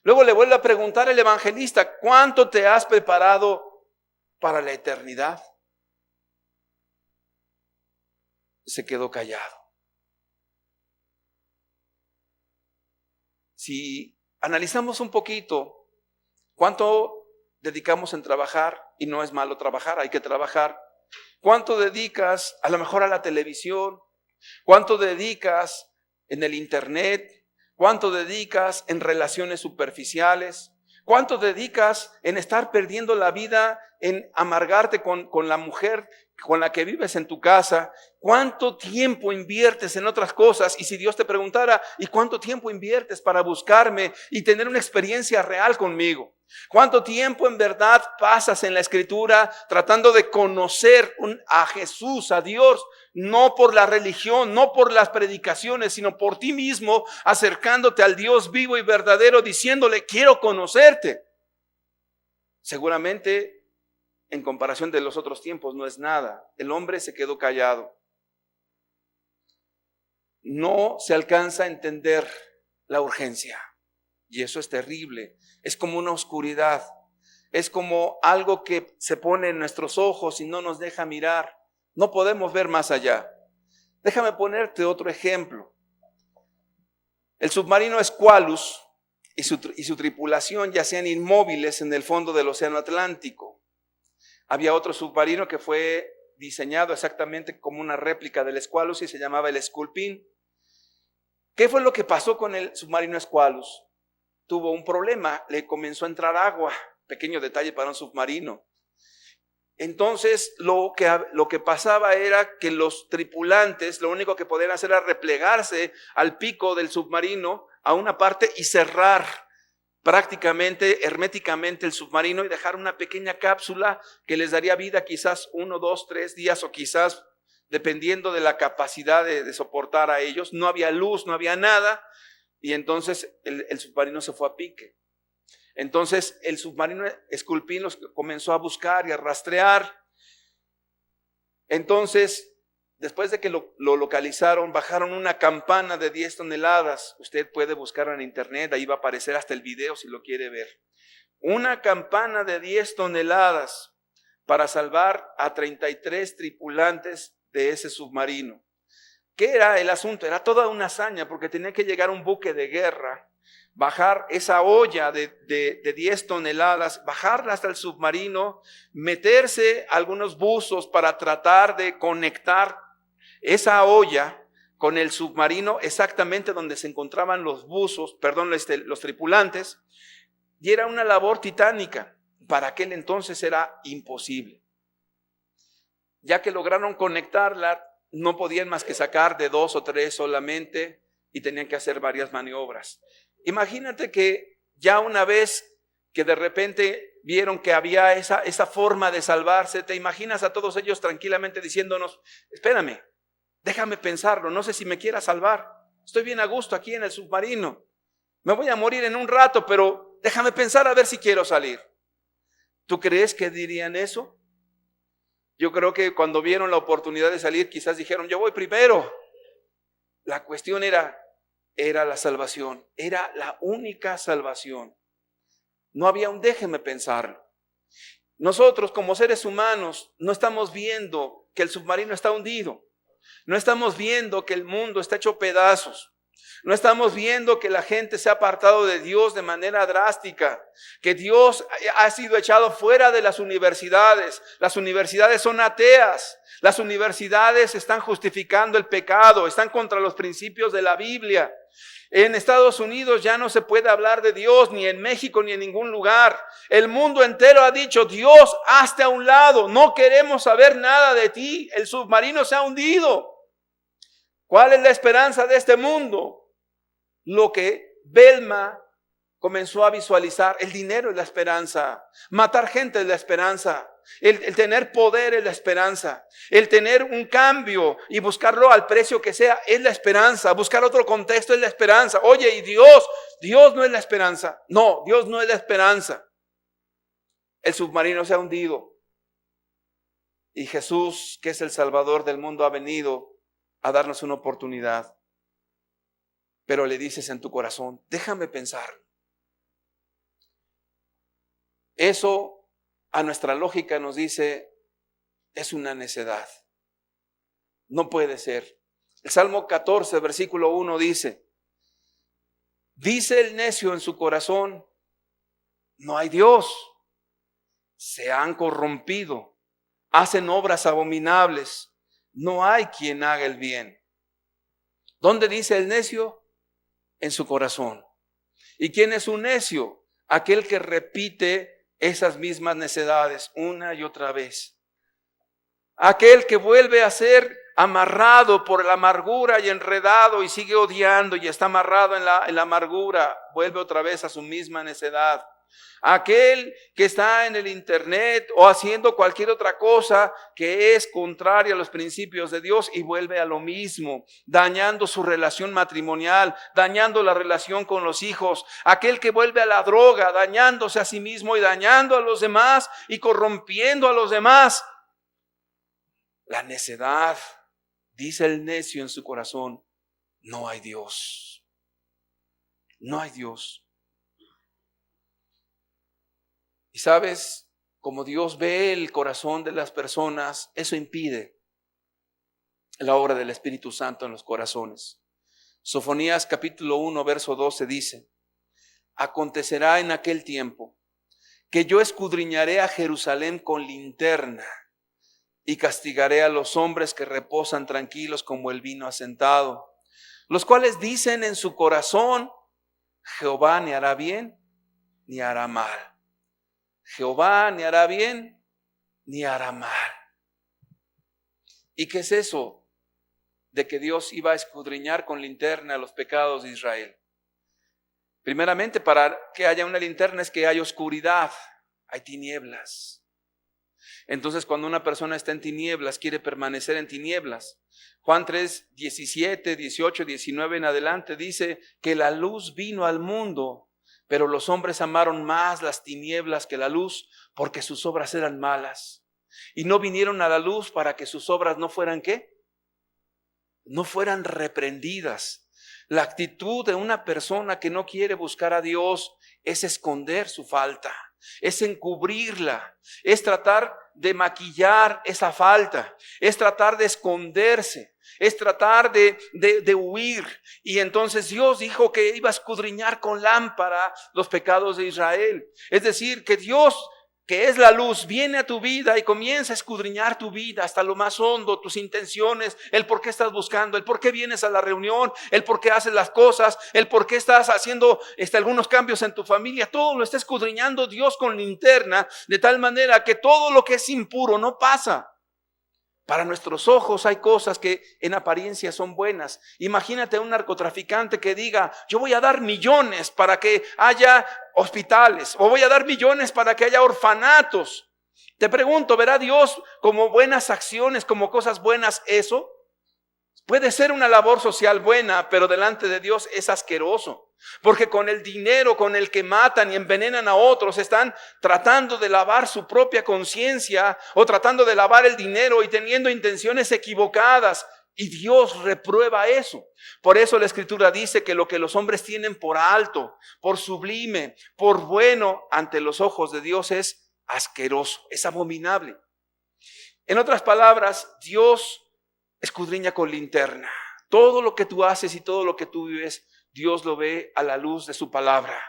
Luego le vuelve a preguntar el evangelista: ¿cuánto te has preparado para la eternidad? Se quedó callado. Si analizamos un poquito cuánto dedicamos en trabajar, y no es malo trabajar, hay que trabajar. ¿Cuánto dedicas a lo mejor a la televisión? ¿Cuánto dedicas en el internet? ¿Cuánto dedicas en relaciones superficiales? ¿Cuánto dedicas en estar perdiendo la vida, en amargarte con la mujer con la que vives en tu casa? ¿Cuánto tiempo inviertes en otras cosas? Y si Dios te preguntara: ¿y cuánto tiempo inviertes para buscarme y tener una experiencia real conmigo? ¿Cuánto tiempo en verdad pasas en la Escritura tratando de conocer a Jesús, a Dios? No por la religión, no por las predicaciones, sino por ti mismo, acercándote al Dios vivo y verdadero, diciéndole: quiero conocerte. Seguramente, en comparación de los otros tiempos, no es nada. El hombre se quedó callado. No se alcanza a entender la urgencia. Y eso es terrible. Es como una oscuridad. Es como algo que se pone en nuestros ojos y no nos deja mirar. No podemos ver más allá. Déjame ponerte otro ejemplo. El submarino Squalus y su tripulación yacían inmóviles en el fondo del Océano Atlántico. Había otro submarino que fue diseñado exactamente como una réplica del Squalus y se llamaba el Sculpin. ¿Qué fue lo que pasó con el submarino Squalus? Tuvo un problema, le comenzó a entrar agua. Pequeño detalle para un submarino. Entonces lo que pasaba era que los tripulantes lo único que podían hacer era replegarse al pico del submarino a una parte y cerrar prácticamente herméticamente el submarino y dejar una pequeña cápsula que les daría vida quizás 1, 2, 3 días o quizás dependiendo de la capacidad de soportar a ellos. No había luz, no había nada y entonces el submarino se fue a pique. Entonces el submarino Sculpin los comenzó a buscar y a rastrear. Entonces, después de que lo localizaron, bajaron una campana de 10 toneladas. Usted puede buscarlo en internet, ahí va a aparecer hasta el video si lo quiere ver. Una campana de 10 toneladas para salvar a 33 tripulantes de ese submarino. ¿Qué era el asunto? Era toda una hazaña porque tenía que llegar un buque de guerra, bajar esa olla de 10 toneladas, bajarla hasta el submarino, meterse algunos buzos para tratar de conectar esa olla con el submarino exactamente donde se encontraban los los tripulantes, y era una labor titánica. Para aquel entonces era imposible. Ya que lograron conectarla, no podían más que sacar de 2 o 3 solamente y tenían que hacer varias maniobras. Imagínate que ya una vez que de repente vieron que había esa forma de salvarse, te imaginas a todos ellos tranquilamente diciéndonos: espérame, déjame pensarlo, no sé si me quiera salvar, estoy bien a gusto aquí en el submarino, me voy a morir en un rato, pero déjame pensar a ver si quiero salir. ¿Tú crees que dirían eso? Yo creo que cuando vieron la oportunidad de salir, quizás dijeron: yo voy primero. La cuestión era la salvación, era la única salvación. No había un déjeme pensarlo. Nosotros como seres humanos no estamos viendo que el submarino está hundido. No estamos viendo que el mundo está hecho pedazos. No estamos viendo que la gente se ha apartado de Dios de manera drástica, que Dios ha sido echado fuera de las universidades. Las universidades son ateas. Las universidades están justificando el pecado, están contra los principios de la Biblia. En Estados Unidos ya no se puede hablar de Dios, ni en México, ni en ningún lugar. El mundo entero ha dicho: Dios, hazte a un lado, no queremos saber nada de ti, el submarino se ha hundido. ¿Cuál es la esperanza de este mundo? Lo que Belma comenzó a visualizar: el dinero es la esperanza, matar gente es la esperanza, el tener poder es la esperanza, el tener un cambio y buscarlo al precio que sea es la esperanza, buscar otro contexto es la esperanza. Oye, ¿y Dios no es la esperanza? No, Dios no es la esperanza. El submarino se ha hundido y Jesús, que es el Salvador del mundo, ha venido a darnos una oportunidad. Pero le dices en tu corazón: déjame pensar. Eso a nuestra lógica nos dice: es una necedad. No puede ser. El Salmo 14, versículo 1 dice: dice el necio en su corazón: no hay Dios. Se han corrompido, hacen obras abominables, no hay quien haga el bien. ¿Dónde dice el necio? En su corazón. ¿Y quién es un necio? Aquel que repite esas mismas necedades una y otra vez. Aquel que vuelve a ser amarrado por la amargura y enredado y sigue odiando y está amarrado en la amargura, vuelve otra vez a su misma necedad. Aquel que está en el internet o haciendo cualquier otra cosa que es contraria a los principios de Dios y vuelve a lo mismo, dañando su relación matrimonial, dañando la relación con los hijos. Aquel que vuelve a la droga, dañándose a sí mismo y dañando a los demás y corrompiendo a los demás. La necedad, dice el necio en su corazón: no hay Dios. No hay Dios. Y sabes, como Dios ve el corazón de las personas, eso impide la obra del Espíritu Santo en los corazones. Sofonías capítulo 1, verso 12 dice: acontecerá en aquel tiempo que yo escudriñaré a Jerusalén con linterna y castigaré a los hombres que reposan tranquilos como el vino asentado, los cuales dicen en su corazón: Jehová ni hará bien ni hará mal. Jehová ni hará bien ni hará mal. ¿Y qué es eso de que Dios iba a escudriñar con linterna los pecados de Israel? Primeramente, para que haya una linterna es que hay oscuridad, hay tinieblas. Entonces, cuando una persona está en tinieblas, quiere permanecer en tinieblas. Juan 3, 17, 18, 19 en adelante dice que la luz vino al mundo, pero los hombres amaron más las tinieblas que la luz, porque sus obras eran malas. Y no vinieron a la luz para que sus obras no fueran ¿qué? No fueran reprendidas. La actitud de una persona que no quiere buscar a Dios es esconder su falta, es encubrirla, es tratar de maquillar esa falta, es tratar de esconderse, es tratar de huir. Y entonces Dios dijo que iba a escudriñar con lámpara los pecados de Israel. Es decir, que Dios que es la luz, viene a tu vida y comienza a escudriñar tu vida hasta lo más hondo, tus intenciones, el por qué estás buscando, el por qué vienes a la reunión, el por qué haces las cosas, el por qué estás haciendo algunos cambios en tu familia, todo lo está escudriñando Dios con linterna, de tal manera que todo lo que es impuro no pasa. Para nuestros ojos hay cosas que en apariencia son buenas. Imagínate a un narcotraficante que diga, yo voy a dar millones para que haya hospitales, o voy a dar millones para que haya orfanatos. Te pregunto, ¿verá Dios como buenas acciones, como cosas buenas eso? Puede ser una labor social buena, pero delante de Dios es asqueroso. Porque con el dinero con el que matan y envenenan a otros, están tratando de lavar su propia conciencia o tratando de lavar el dinero y teniendo intenciones equivocadas. Y Dios reprueba eso. Por eso la Escritura dice que lo que los hombres tienen por alto, por sublime, por bueno, ante los ojos de Dios es asqueroso, es abominable. En otras palabras, Dios escudriña con linterna. Todo lo que tú haces y todo lo que tú vives, Dios lo ve a la luz de su palabra.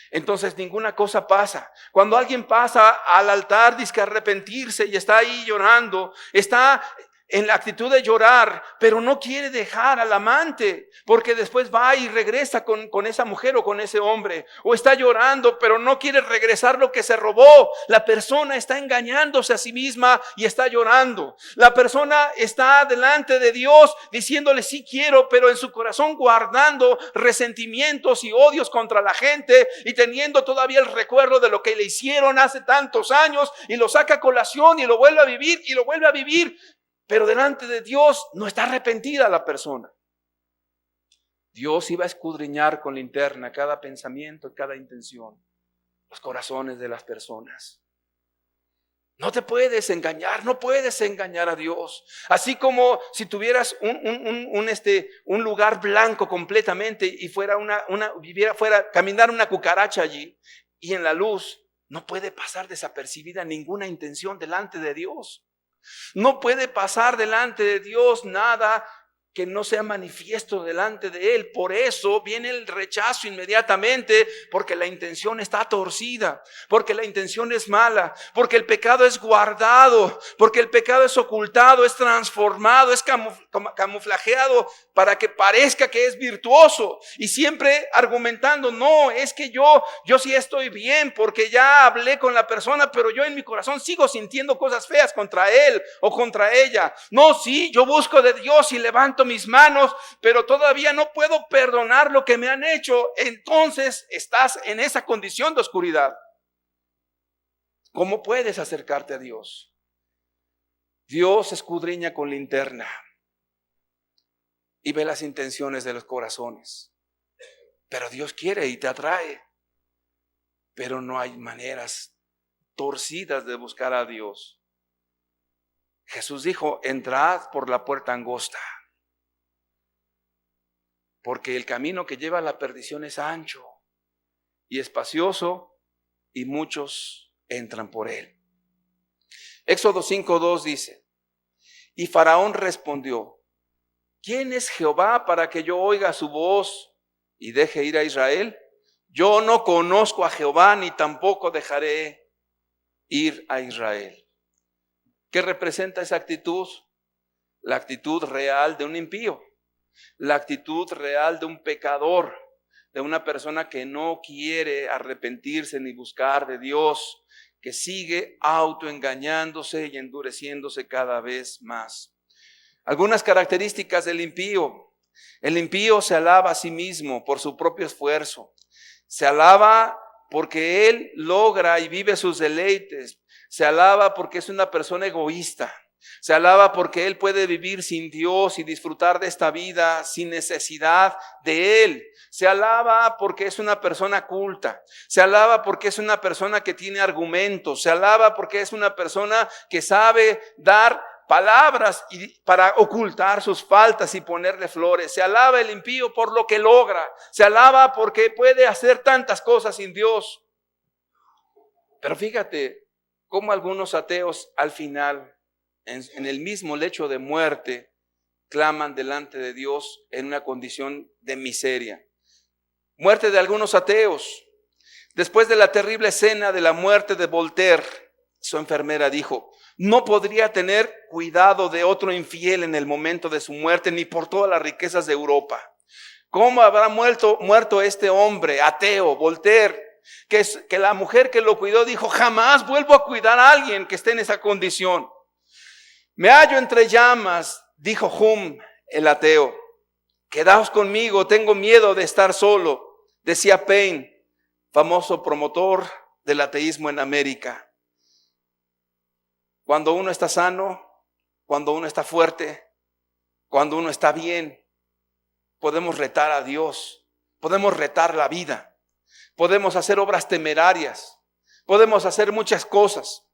Entonces ninguna cosa pasa. Cuando alguien pasa al altar, dice que arrepentirse y está ahí llorando, está en la actitud de llorar, pero no quiere dejar al amante, porque después va y regresa con esa mujer o con ese hombre, o está llorando, pero no quiere regresar lo que se robó. La persona está engañándose a sí misma y está llorando. La persona está delante de Dios diciéndole sí quiero, pero en su corazón guardando resentimientos y odios contra la gente y teniendo todavía el recuerdo de lo que le hicieron hace tantos años, y lo saca a colación y lo vuelve a vivir y lo vuelve a vivir. Pero delante de Dios no está arrepentida la persona. Dios iba a escudriñar con linterna cada pensamiento, cada intención, los corazones de las personas. No te puedes engañar, no puedes engañar a Dios. Así como si tuvieras un lugar blanco completamente y fuera caminar una cucaracha allí, y en la luz no puede pasar desapercibida ninguna intención delante de Dios. No puede pasar delante de Dios nada que no sea manifiesto delante de Él. Por eso viene el rechazo inmediatamente, porque la intención está torcida, porque la intención es mala, porque el pecado es guardado, porque el pecado es ocultado, es transformado, es camuflajeado para que parezca que es virtuoso, y siempre argumentando, no, es que yo sí estoy bien porque ya hablé con la persona, pero yo en mi corazón sigo sintiendo cosas feas contra él o contra ella. No, sí, yo busco de Dios y levanto mis manos, pero todavía no puedo perdonar lo que me han hecho. Entonces estás en esa condición de oscuridad. ¿Cómo puedes acercarte a Dios? Dios escudriña con linterna y ve las intenciones de los corazones. Pero Dios quiere y te atrae. Pero no hay maneras torcidas de buscar a Dios. Jesús dijo, entrad por la puerta angosta, porque el camino que lleva a la perdición es ancho y espacioso, y muchos entran por él. Éxodo 5:2 dice, y Faraón respondió, ¿quién es Jehová para que yo oiga su voz y deje ir a Israel? Yo no conozco a Jehová, ni tampoco dejaré ir a Israel. ¿Qué representa esa actitud? La actitud real de un impío, la actitud real de un pecador, de una persona que no quiere arrepentirse ni buscar de Dios, que sigue autoengañándose y endureciéndose cada vez más. Algunas características del impío. El impío se alaba a sí mismo por su propio esfuerzo. Se alaba porque él logra y vive sus deleites. Se alaba porque es una persona egoísta. Se alaba porque él puede vivir sin Dios y disfrutar de esta vida sin necesidad de él. Se alaba porque es una persona culta. Se alaba porque es una persona que tiene argumentos. Se alaba porque es una persona que sabe dar palabras para ocultar sus faltas y ponerle flores. Se alaba el impío por lo que logra. Se alaba porque puede hacer tantas cosas sin Dios. Pero fíjate cómo algunos ateos al final, en el mismo lecho de muerte, claman delante de Dios en una condición de miseria. Muerte de algunos ateos. Después de la terrible escena de la muerte de Voltaire, su enfermera dijo, no podría tener cuidado de otro infiel en el momento de su muerte, ni por todas las riquezas de Europa. ¿Cómo habrá muerto este hombre ateo, Voltaire? Que la mujer que lo cuidó dijo, jamás vuelvo a cuidar a alguien que esté en esa condición. Me hallo entre llamas, dijo Hume, el ateo. Quedaos conmigo, tengo miedo de estar solo, decía Paine, famoso promotor del ateísmo en América. Cuando uno está sano, cuando uno está fuerte, cuando uno está bien, podemos retar a Dios, podemos retar la vida, podemos hacer obras temerarias, podemos hacer muchas cosas.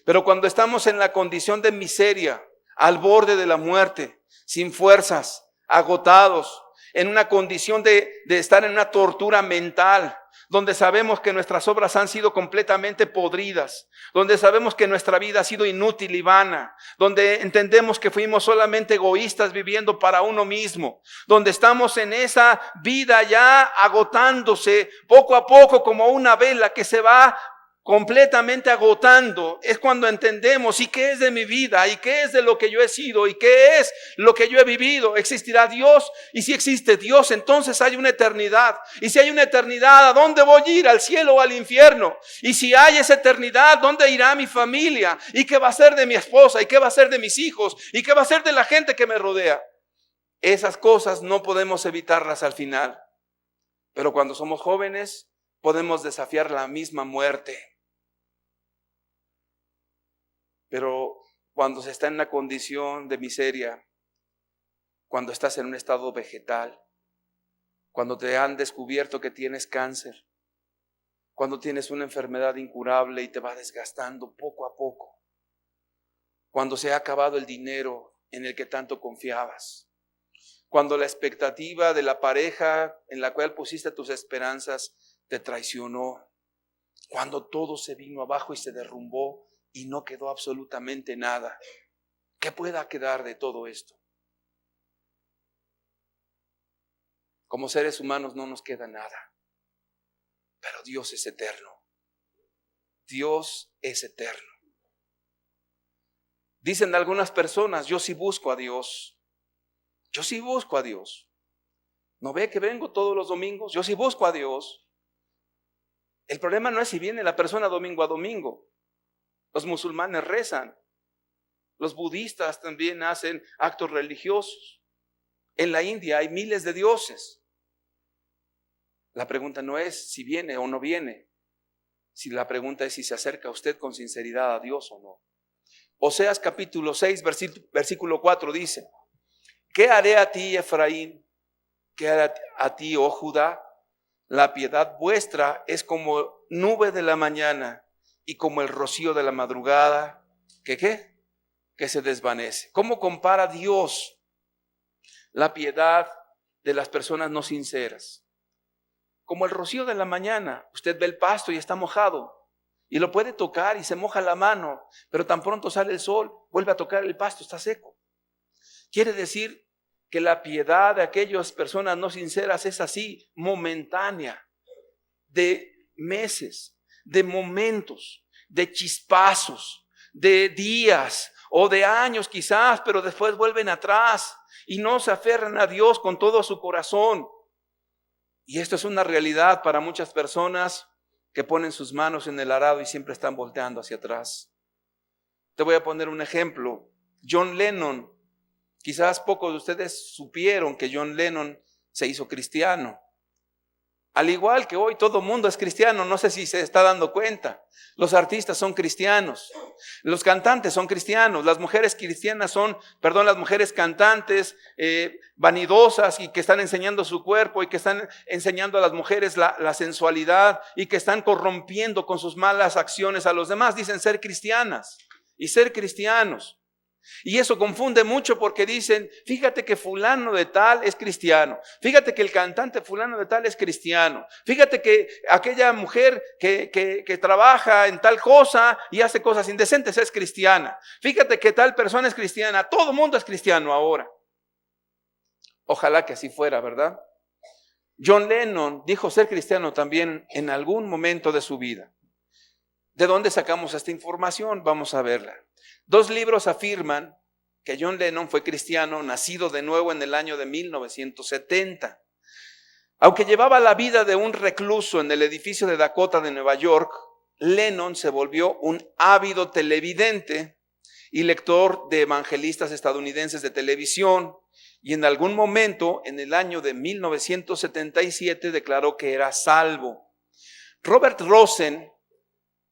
Pero cuando estamos en la condición de miseria, al borde de la muerte, sin fuerzas, agotados, en una condición de estar en una tortura mental, donde sabemos que nuestras obras han sido completamente podridas, donde sabemos que nuestra vida ha sido inútil y vana, donde entendemos que fuimos solamente egoístas viviendo para uno mismo, donde estamos en esa vida ya agotándose poco a poco como una vela que se va completamente agotando, es cuando entendemos ¿y qué es de mi vida? ¿Y qué es de lo que yo he sido? ¿Y qué es lo que yo he vivido? ¿Existirá Dios? Y si existe Dios, entonces hay una eternidad. Y si hay una eternidad, ¿a dónde voy a ir? ¿Al cielo o al infierno? Y si hay esa eternidad, ¿dónde irá mi familia? ¿Y qué va a ser de mi esposa? ¿Y qué va a ser de mis hijos? ¿Y qué va a ser de la gente que me rodea? Esas cosas no podemos evitarlas al final. Pero cuando somos jóvenes, podemos desafiar la misma muerte. Pero cuando se está en una condición de miseria, cuando estás en un estado vegetal, cuando te han descubierto que tienes cáncer, cuando tienes una enfermedad incurable y te va desgastando poco a poco, cuando se ha acabado el dinero en el que tanto confiabas, cuando la expectativa de la pareja en la cual pusiste tus esperanzas te traicionó, cuando todo se vino abajo y se derrumbó, y no quedó absolutamente nada. ¿Qué pueda quedar de todo esto? Como seres humanos no nos queda nada. Pero Dios es eterno. Dios es eterno. Dicen algunas personas, yo sí busco a Dios. Yo sí busco a Dios. ¿No ve que vengo todos los domingos? Yo sí busco a Dios. El problema no es si viene la persona domingo a domingo. Los musulmanes rezan, los budistas también hacen actos religiosos. En la India hay miles de dioses. La pregunta no es si viene o no viene, si la pregunta es si se acerca usted con sinceridad a Dios o no. Oseas capítulo 6, versículo 4 dice, ¿qué haré a ti, Efraín? ¿Qué haré a ti, oh Judá? La piedad vuestra es como nube de la mañana y como el rocío de la madrugada, ¿qué? Que se desvanece. ¿Cómo compara Dios la piedad de las personas no sinceras? Como el rocío de la mañana. Usted ve el pasto y está mojado y lo puede tocar y se moja la mano, pero tan pronto sale el sol, vuelve a tocar el pasto, está seco. Quiere decir que la piedad de aquellas personas no sinceras es así, momentánea, de meses, de momentos, de chispazos, de días o de años quizás, pero después vuelven atrás y no se aferran a Dios con todo su corazón. Y esto es una realidad para muchas personas que ponen sus manos en el arado y siempre están volteando hacia atrás. Te voy a poner un ejemplo. John Lennon, quizás pocos de ustedes supieron que John Lennon se hizo cristiano. Al igual que hoy todo mundo es cristiano, no sé si se está dando cuenta. Los artistas son cristianos, los cantantes son cristianos, las mujeres cristianas las mujeres cantantes vanidosas y que están enseñando su cuerpo y que están enseñando a las mujeres la sensualidad y que están corrompiendo con sus malas acciones a los demás, dicen ser cristianas y ser cristianos. Y eso confunde mucho porque dicen, fíjate que fulano de tal es cristiano, fíjate que el cantante fulano de tal es cristiano, fíjate que aquella mujer que trabaja en tal cosa y hace cosas indecentes es cristiana, fíjate que tal persona es cristiana, todo el mundo es cristiano ahora. Ojalá que así fuera, ¿verdad? John Lennon dijo ser cristiano también en algún momento de su vida. ¿De dónde sacamos esta información? Vamos a verla. 2 libros afirman que John Lennon fue cristiano, nacido de nuevo en el año de 1970. Aunque llevaba la vida de un recluso en el edificio de Dakota de Nueva York, Lennon se volvió un ávido televidente y lector de evangelistas estadounidenses de televisión, y en algún momento, en el año de 1977, declaró que era salvo. Robert Rosen,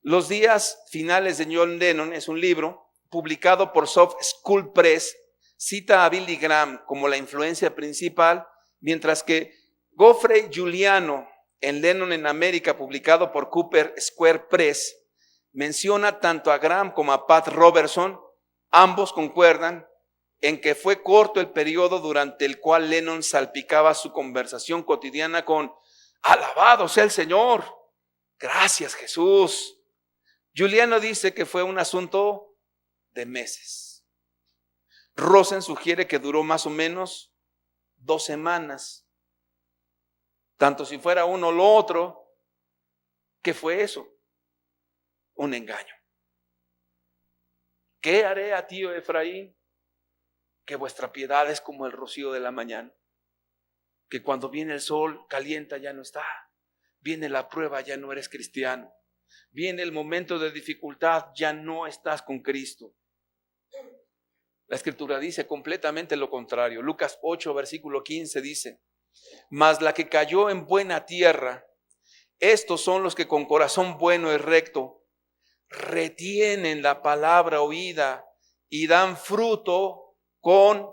Los días finales de John Lennon, es un libro publicado por Soft School Press, cita a Billy Graham como la influencia principal, mientras que Geoffrey Giuliano, en Lennon en América, publicado por Cooper Square Press, menciona tanto a Graham como a Pat Robertson. Ambos concuerdan en que fue corto el periodo durante el cual Lennon salpicaba su conversación cotidiana con "alabado sea el Señor, gracias Jesús". Giuliano dice que fue un asunto de meses. Rosen sugiere que duró más o menos 2 semanas. Tanto si fuera uno o lo otro, ¿qué fue eso? Un engaño. ¿Qué haré a ti, oh Efraín? Que vuestra piedad es como el rocío de la mañana, que cuando viene el sol calienta ya no está, viene la prueba, ya no eres cristiano, viene el momento de dificultad, ya no estás con Cristo. La Escritura dice completamente lo contrario. Lucas 8, versículo 15 dice: mas la que cayó en buena tierra, estos son los que con corazón bueno y recto retienen la palabra oída y dan fruto con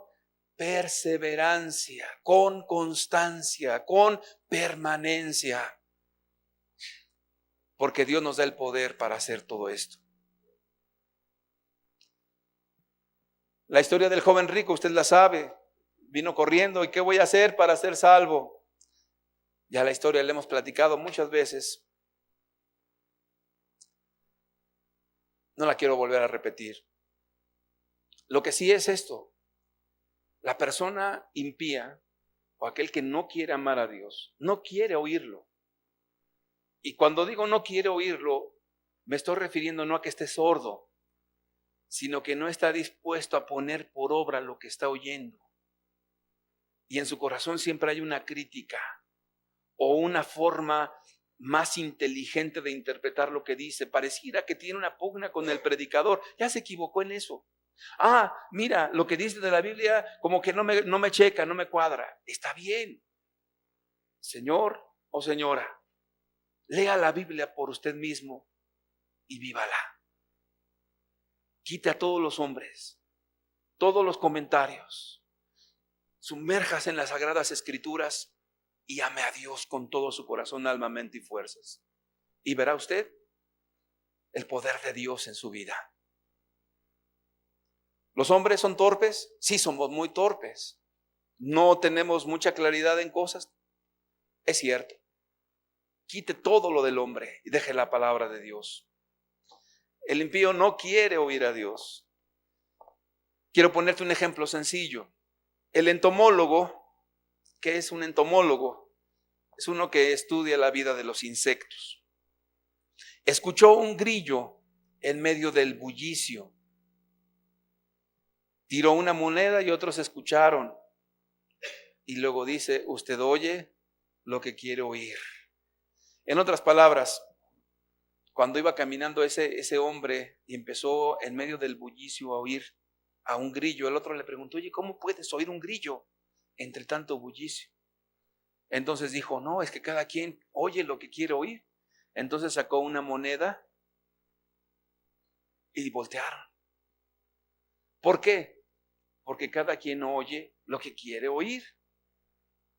perseverancia, con constancia, con permanencia. Porque Dios nos da el poder para hacer todo esto. La historia del joven rico, usted la sabe. Vino corriendo, ¿y qué voy a hacer para ser salvo? Ya la historia la hemos platicado muchas veces. No la quiero volver a repetir. Lo que sí es esto: la persona impía o aquel que no quiere amar a Dios, no quiere oírlo. Y cuando digo no quiere oírlo, me estoy refiriendo no a que esté sordo, sino que no está dispuesto a poner por obra lo que está oyendo. Y en su corazón siempre hay una crítica o una forma más inteligente de interpretar lo que dice. Pareciera que tiene una pugna con el predicador. Ya se equivocó en eso. Mira, lo que dice de la Biblia como que no me checa, no me cuadra. Está bien. Señor o señora, lea la Biblia por usted mismo y vívala. Quite a todos los hombres, todos los comentarios. Sumérjase en las Sagradas Escrituras y ame a Dios con todo su corazón, alma, mente y fuerzas. Y verá usted el poder de Dios en su vida. ¿Los hombres son torpes? Sí, somos muy torpes. No tenemos mucha claridad en cosas. Es cierto. Quite todo lo del hombre y deje la palabra de Dios. El impío no quiere oír a Dios. Quiero ponerte un ejemplo sencillo. El entomólogo, ¿qué es un entomólogo? Es uno que estudia la vida de los insectos. Escuchó un grillo en medio del bullicio. Tiró una moneda y otros escucharon. Y luego dice: usted oye lo que quiere oír. En otras palabras, cuando iba caminando ese hombre y empezó en medio del bullicio a oír a un grillo, el otro le preguntó: oye, ¿cómo puedes oír un grillo entre tanto bullicio? Entonces dijo: no, es que cada quien oye lo que quiere oír. Entonces sacó una moneda y voltearon. ¿Por qué? Porque cada quien oye lo que quiere oír.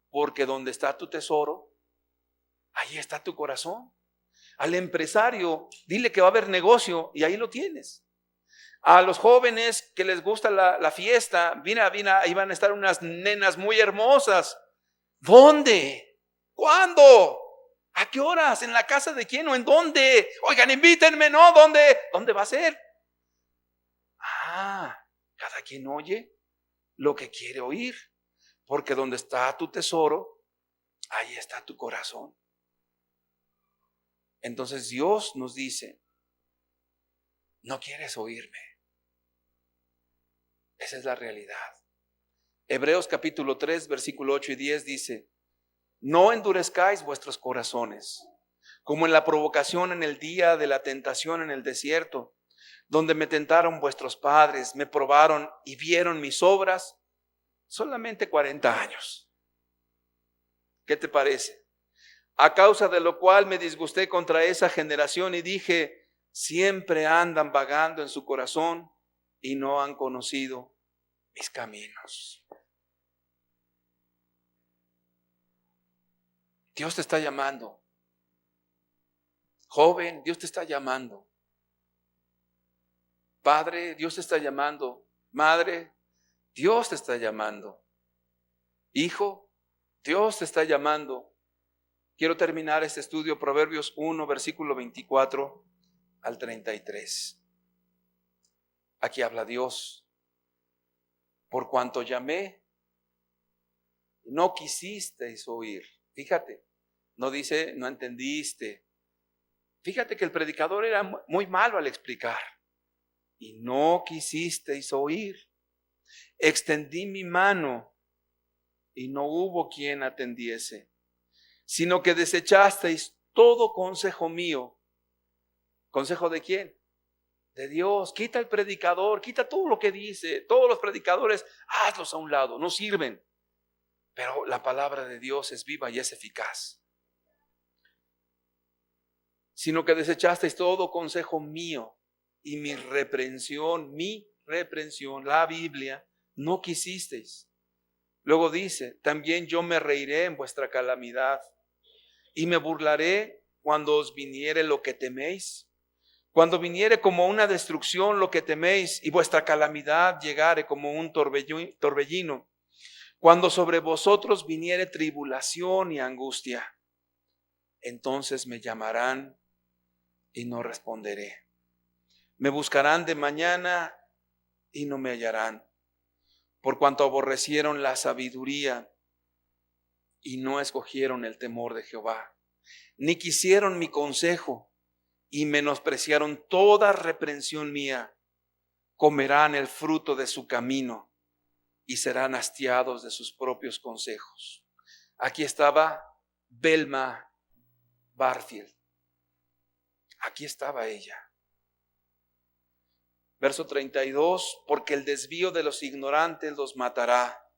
Porque donde está tu tesoro, ahí está tu corazón. Al empresario, dile que va a haber negocio y ahí lo tienes. A los jóvenes que les gusta la fiesta, ahí van a estar unas nenas muy hermosas. ¿Dónde? ¿Cuándo? ¿A qué horas? ¿En la casa de quién o en dónde? Oigan, invítenme, ¿no? ¿Dónde va a ser? Cada quien oye lo que quiere oír, porque donde está tu tesoro, ahí está tu corazón. Entonces Dios nos dice no quieres oírme. Esa es la realidad. Hebreos capítulo 3, versículo 8 y 10 dice: no endurezcáis vuestros corazones, como en la provocación en el día de la tentación en el desierto, donde me tentaron vuestros padres, me probaron y vieron mis obras solamente 40 años. ¿Qué te parece? A causa de lo cual me disgusté contra esa generación y dije: siempre andan vagando en su corazón y no han conocido mis caminos. Dios te está llamando. Joven, Dios te está llamando. Padre, Dios te está llamando. Madre, Dios te está llamando. Hijo, Dios te está llamando. Quiero terminar este estudio, Proverbios 1, versículo 24 al 33. Aquí habla Dios. Por cuanto llamé, no quisisteis oír. Fíjate, no dice no entendiste. Fíjate que el predicador era muy malo al explicar. Y no quisisteis oír. Extendí mi mano y no hubo quien atendiese, sino que desechasteis todo consejo mío. ¿Consejo de quién? De Dios. Quita el predicador, quita todo lo que dice. Todos los predicadores, hazlos a un lado, no sirven. Pero la palabra de Dios es viva y es eficaz. Sino que desechasteis todo consejo mío y mi reprensión, la Biblia, no quisisteis. Luego dice: también yo me reiré en vuestra calamidad y me burlaré cuando os viniere lo que teméis. Cuando viniere como una destrucción lo que teméis y vuestra calamidad llegare como un torbellino. Cuando sobre vosotros viniere tribulación y angustia, entonces me llamarán y no responderé. Me buscarán de mañana y no me hallarán, por cuanto aborrecieron la sabiduría y no escogieron el temor de Jehová, ni quisieron mi consejo y menospreciaron toda reprensión mía. Comerán el fruto de su camino y serán hastiados de sus propios consejos. Aquí estaba Velma Barfield. Aquí estaba ella. Verso 32, porque el desvío de los ignorantes los matará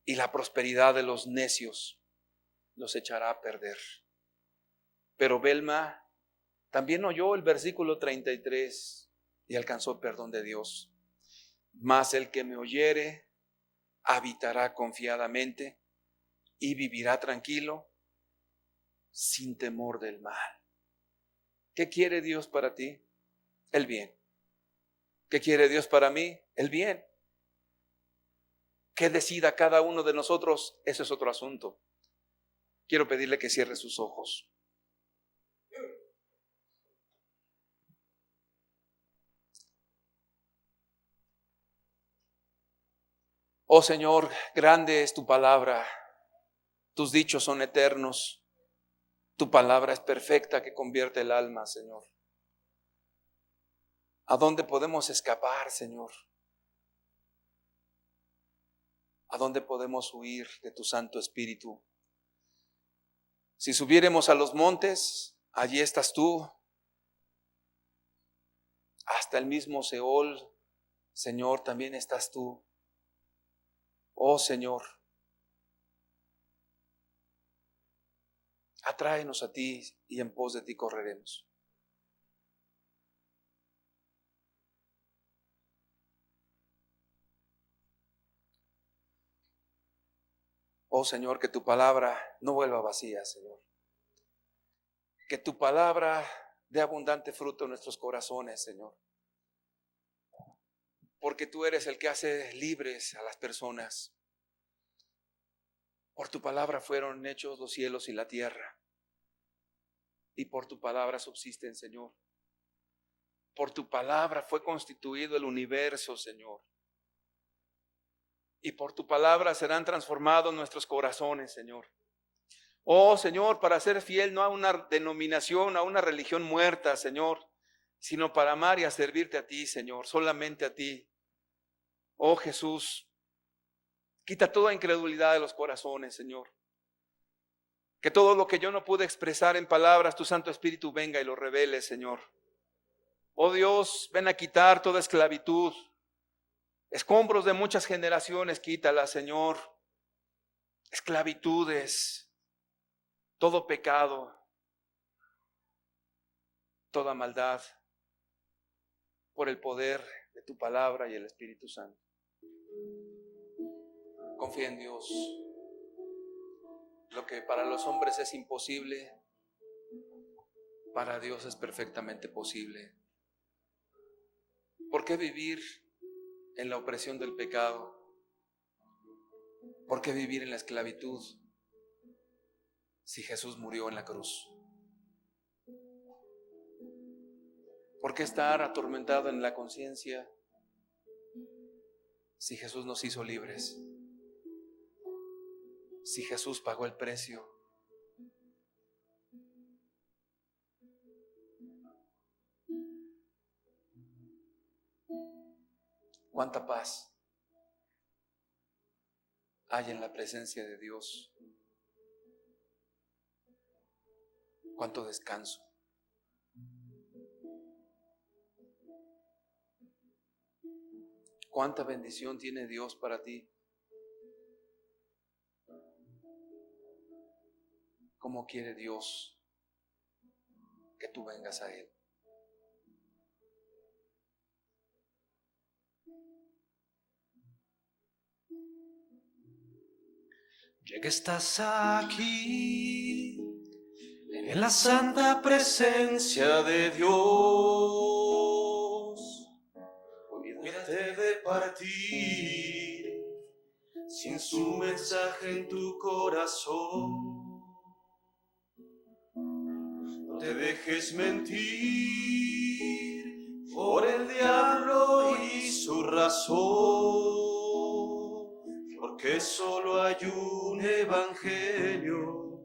y la prosperidad de los necios los echará a perder. Pero Velma también oyó el versículo 33 y alcanzó el perdón de Dios. Mas el que me oyere habitará confiadamente y vivirá tranquilo sin temor del mal. ¿Qué quiere Dios para ti? El bien. ¿Qué quiere Dios para mí? El bien. ¿Qué decida cada uno de nosotros? Ese es otro asunto. Quiero pedirle que cierre sus ojos. Oh Señor, grande es tu palabra. Tus dichos son eternos. Tu palabra es perfecta que convierte el alma, Señor. ¿A dónde podemos escapar, Señor? ¿A dónde podemos huir de tu Santo Espíritu? Si subiéremos a los montes, allí estás tú. Hasta el mismo Seol, Señor, también estás tú. Oh Señor, atráenos a ti y en pos de ti correremos. Oh Señor, que tu palabra no vuelva vacía, Señor. Que tu palabra dé abundante fruto en nuestros corazones, Señor. Porque tú eres el que hace libres a las personas. Por tu palabra fueron hechos los cielos y la tierra. Y por tu palabra subsisten, Señor. Por tu palabra fue constituido el universo, Señor. Y por tu palabra serán transformados nuestros corazones, Señor. Oh Señor, para ser fiel no a una denominación, a una religión muerta, Señor, sino para amar y a servirte a ti, Señor, solamente a ti. Oh Jesús, quita toda incredulidad de los corazones, Señor. Que todo lo que yo no pude expresar en palabras, tu Santo Espíritu venga y lo revele, Señor. Oh Dios, ven a quitar toda esclavitud. Escombros de muchas generaciones, quítala, Señor. Esclavitudes, todo pecado, toda maldad, por el poder de tu palabra y el Espíritu Santo. Confía en Dios. Lo que para los hombres es imposible, para Dios es perfectamente posible. ¿Por qué vivir en la opresión del pecado? ¿Por qué vivir en la esclavitud si Jesús murió en la cruz? ¿Por qué estar atormentado en la conciencia si Jesús nos hizo libres? Si Jesús pagó el precio. ¿Cuánta paz hay en la presencia de Dios? ¿Cuánto descanso? ¿Cuánta bendición tiene Dios para ti? ¿Cómo quiere Dios que tú vengas a Él? Ya que estás aquí, en la santa presencia de Dios, cuídate de partir sin su mensaje en tu corazón. No te dejes mentir por el diablo y su razón, porque solo hay un evangelio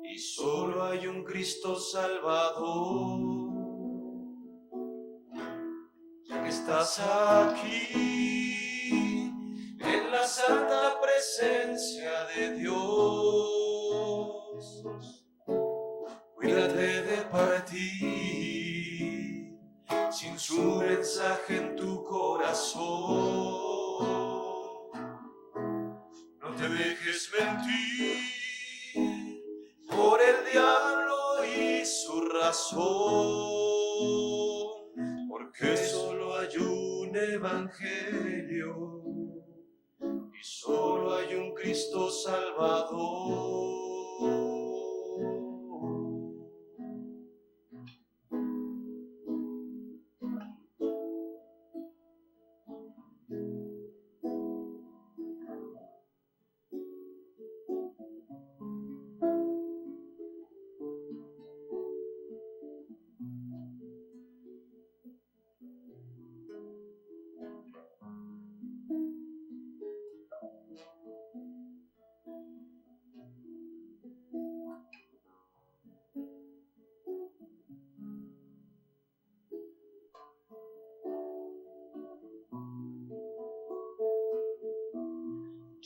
y solo hay un Cristo Salvador. Ya que estás aquí en la santa presencia de Dios, cuídate de partir sin su mensaje en tu corazón. No te dejes mentir por el diablo y su razón, porque solo hay un evangelio y solo hay un Cristo Salvador.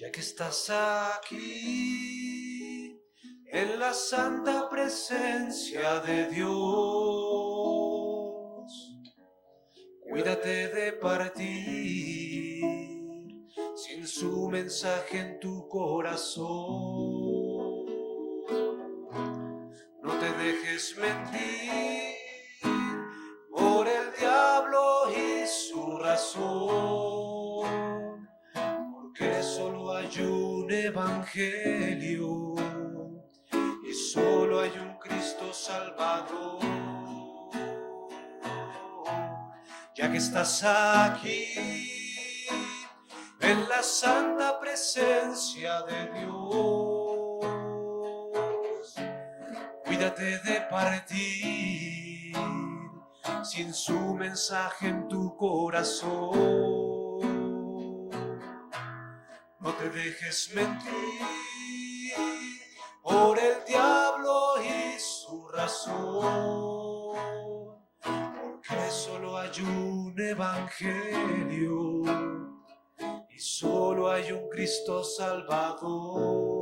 Ya que estás aquí en la santa presencia de Dios, cuídate de partir sin su mensaje en tu corazón. No te dejes mentir por el diablo y su razón, porque solo hay un evangelio y solo hay un Cristo Salvador. Ya que estás aquí en la santa presencia de Dios, cuídate de partir sin su mensaje en tu corazón. No te dejes mentir por el diablo y su razón, hay un evangelio y solo hay un Cristo Salvador.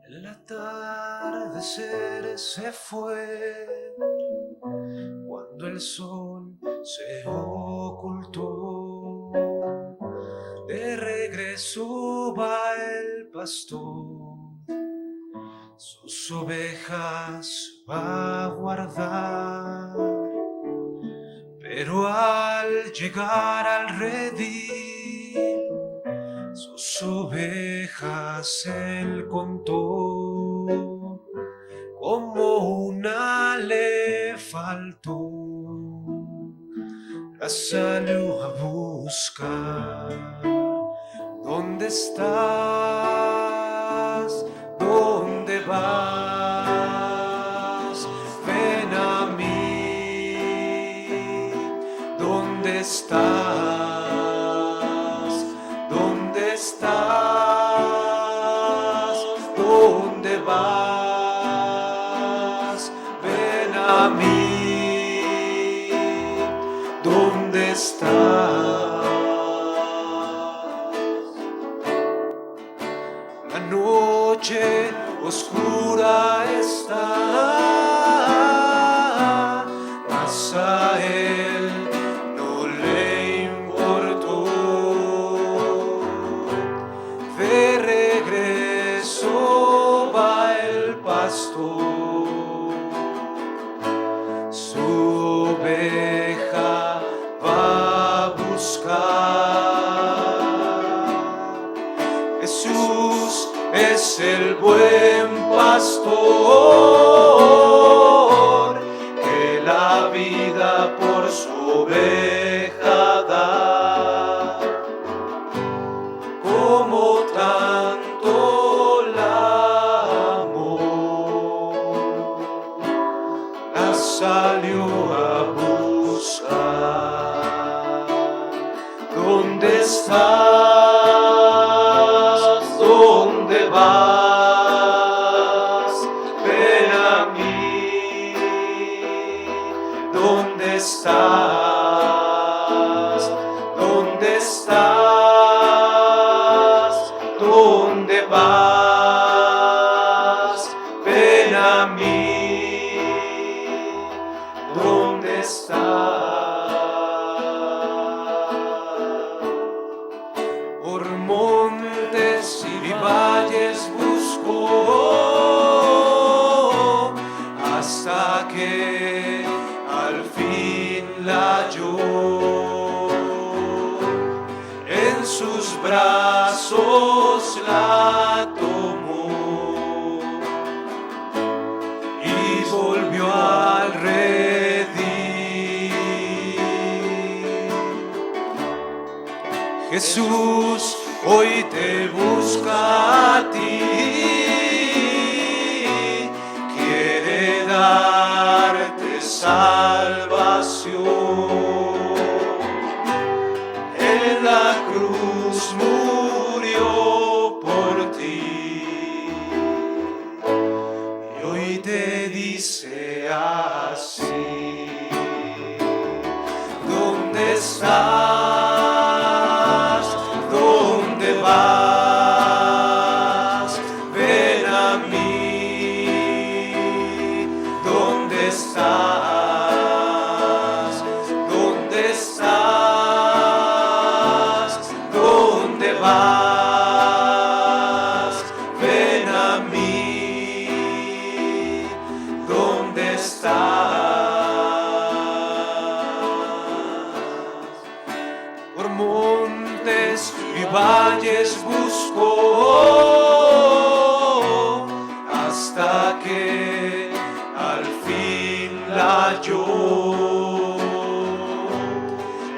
El atardecer se fue cuando el sol se ocultó. De regreso va el pastor, sus ovejas va a guardar, pero al llegar al redil, sus ovejas él contó, como una le faltó, la salió a buscar. ¿Dónde estás? ¿Dónde vas? Ven a mí. ¿Dónde estás? ¿Dónde estás? ¿Dónde vas? Ven a mí. ¿Dónde estás? La noche oscura está, mas a él no le importó. De regreso va el pastor, su oveja va a buscar. Jesús es el buen pastor, que la vida por su oveja da. Como tanto la amó, la salió a buscar. ¿Dónde estás? ¿Dónde vas? Ven a mí. ¿Dónde estás? ¿Dónde estás? ¿Dónde vas? Ven a mí. ¿Dónde estás? Por montes y valles buscó, hasta que al fin la halló. En sus brazos la tomó y volvió al redil. Jesús hoy te busca a ti, quiere darte salvación. En la cruz murió por ti y hoy te dice así: ¿dónde estás? ¿Dónde vas? Ven a mí. ¿Dónde estás? ¿Dónde estás? ¿Dónde vas? Ven a mí. ¿Dónde estás? Por montes y valles buscó hasta que al fin la halló.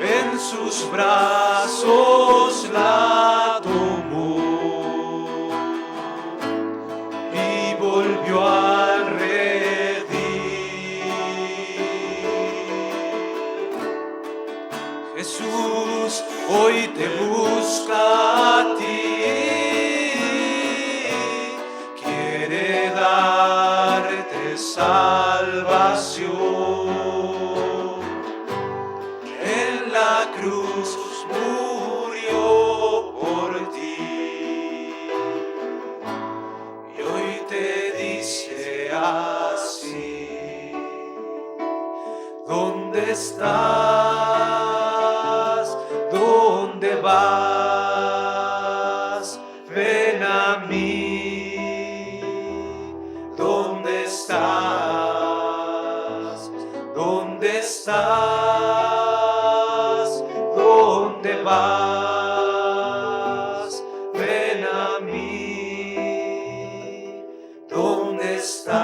En sus brazos la tomó y volvió al redil. Jesús hoy te busca a ti, quiere darte salvación. En la cruz murió por ti y hoy te dice así: ¿dónde estás? ¿Dónde vas? Ven a mí. ¿Dónde estás? ¿Dónde estás? ¿Dónde vas? Ven a mí. ¿Dónde estás?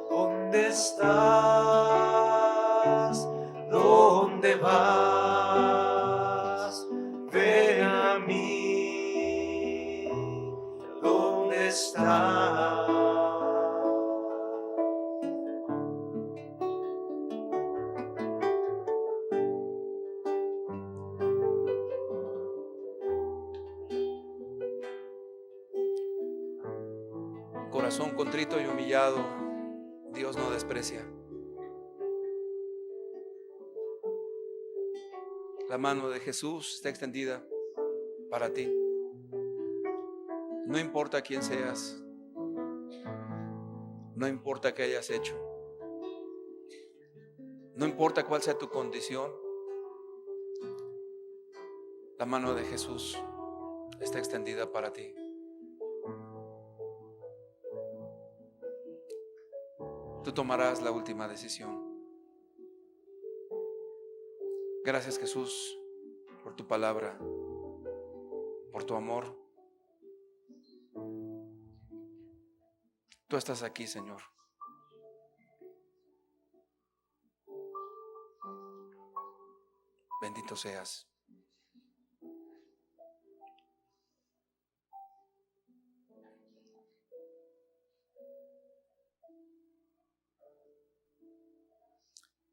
¿Dónde estás? ¿Dónde vas? Ven a mí. ¿Dónde estás? Corazón contrito y humillado, Dios no desprecia. La mano de Jesús está extendida para ti. No importa quién seas, no importa qué hayas hecho, no importa cuál sea tu condición, la mano de Jesús está extendida para ti. Tú tomarás la última decisión. Gracias, Jesús, por tu palabra, por tu amor. Tú estás aquí, Señor. Bendito seas.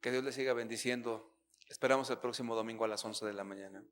Que Dios les siga bendiciendo. Esperamos el próximo domingo a las 11 de la mañana.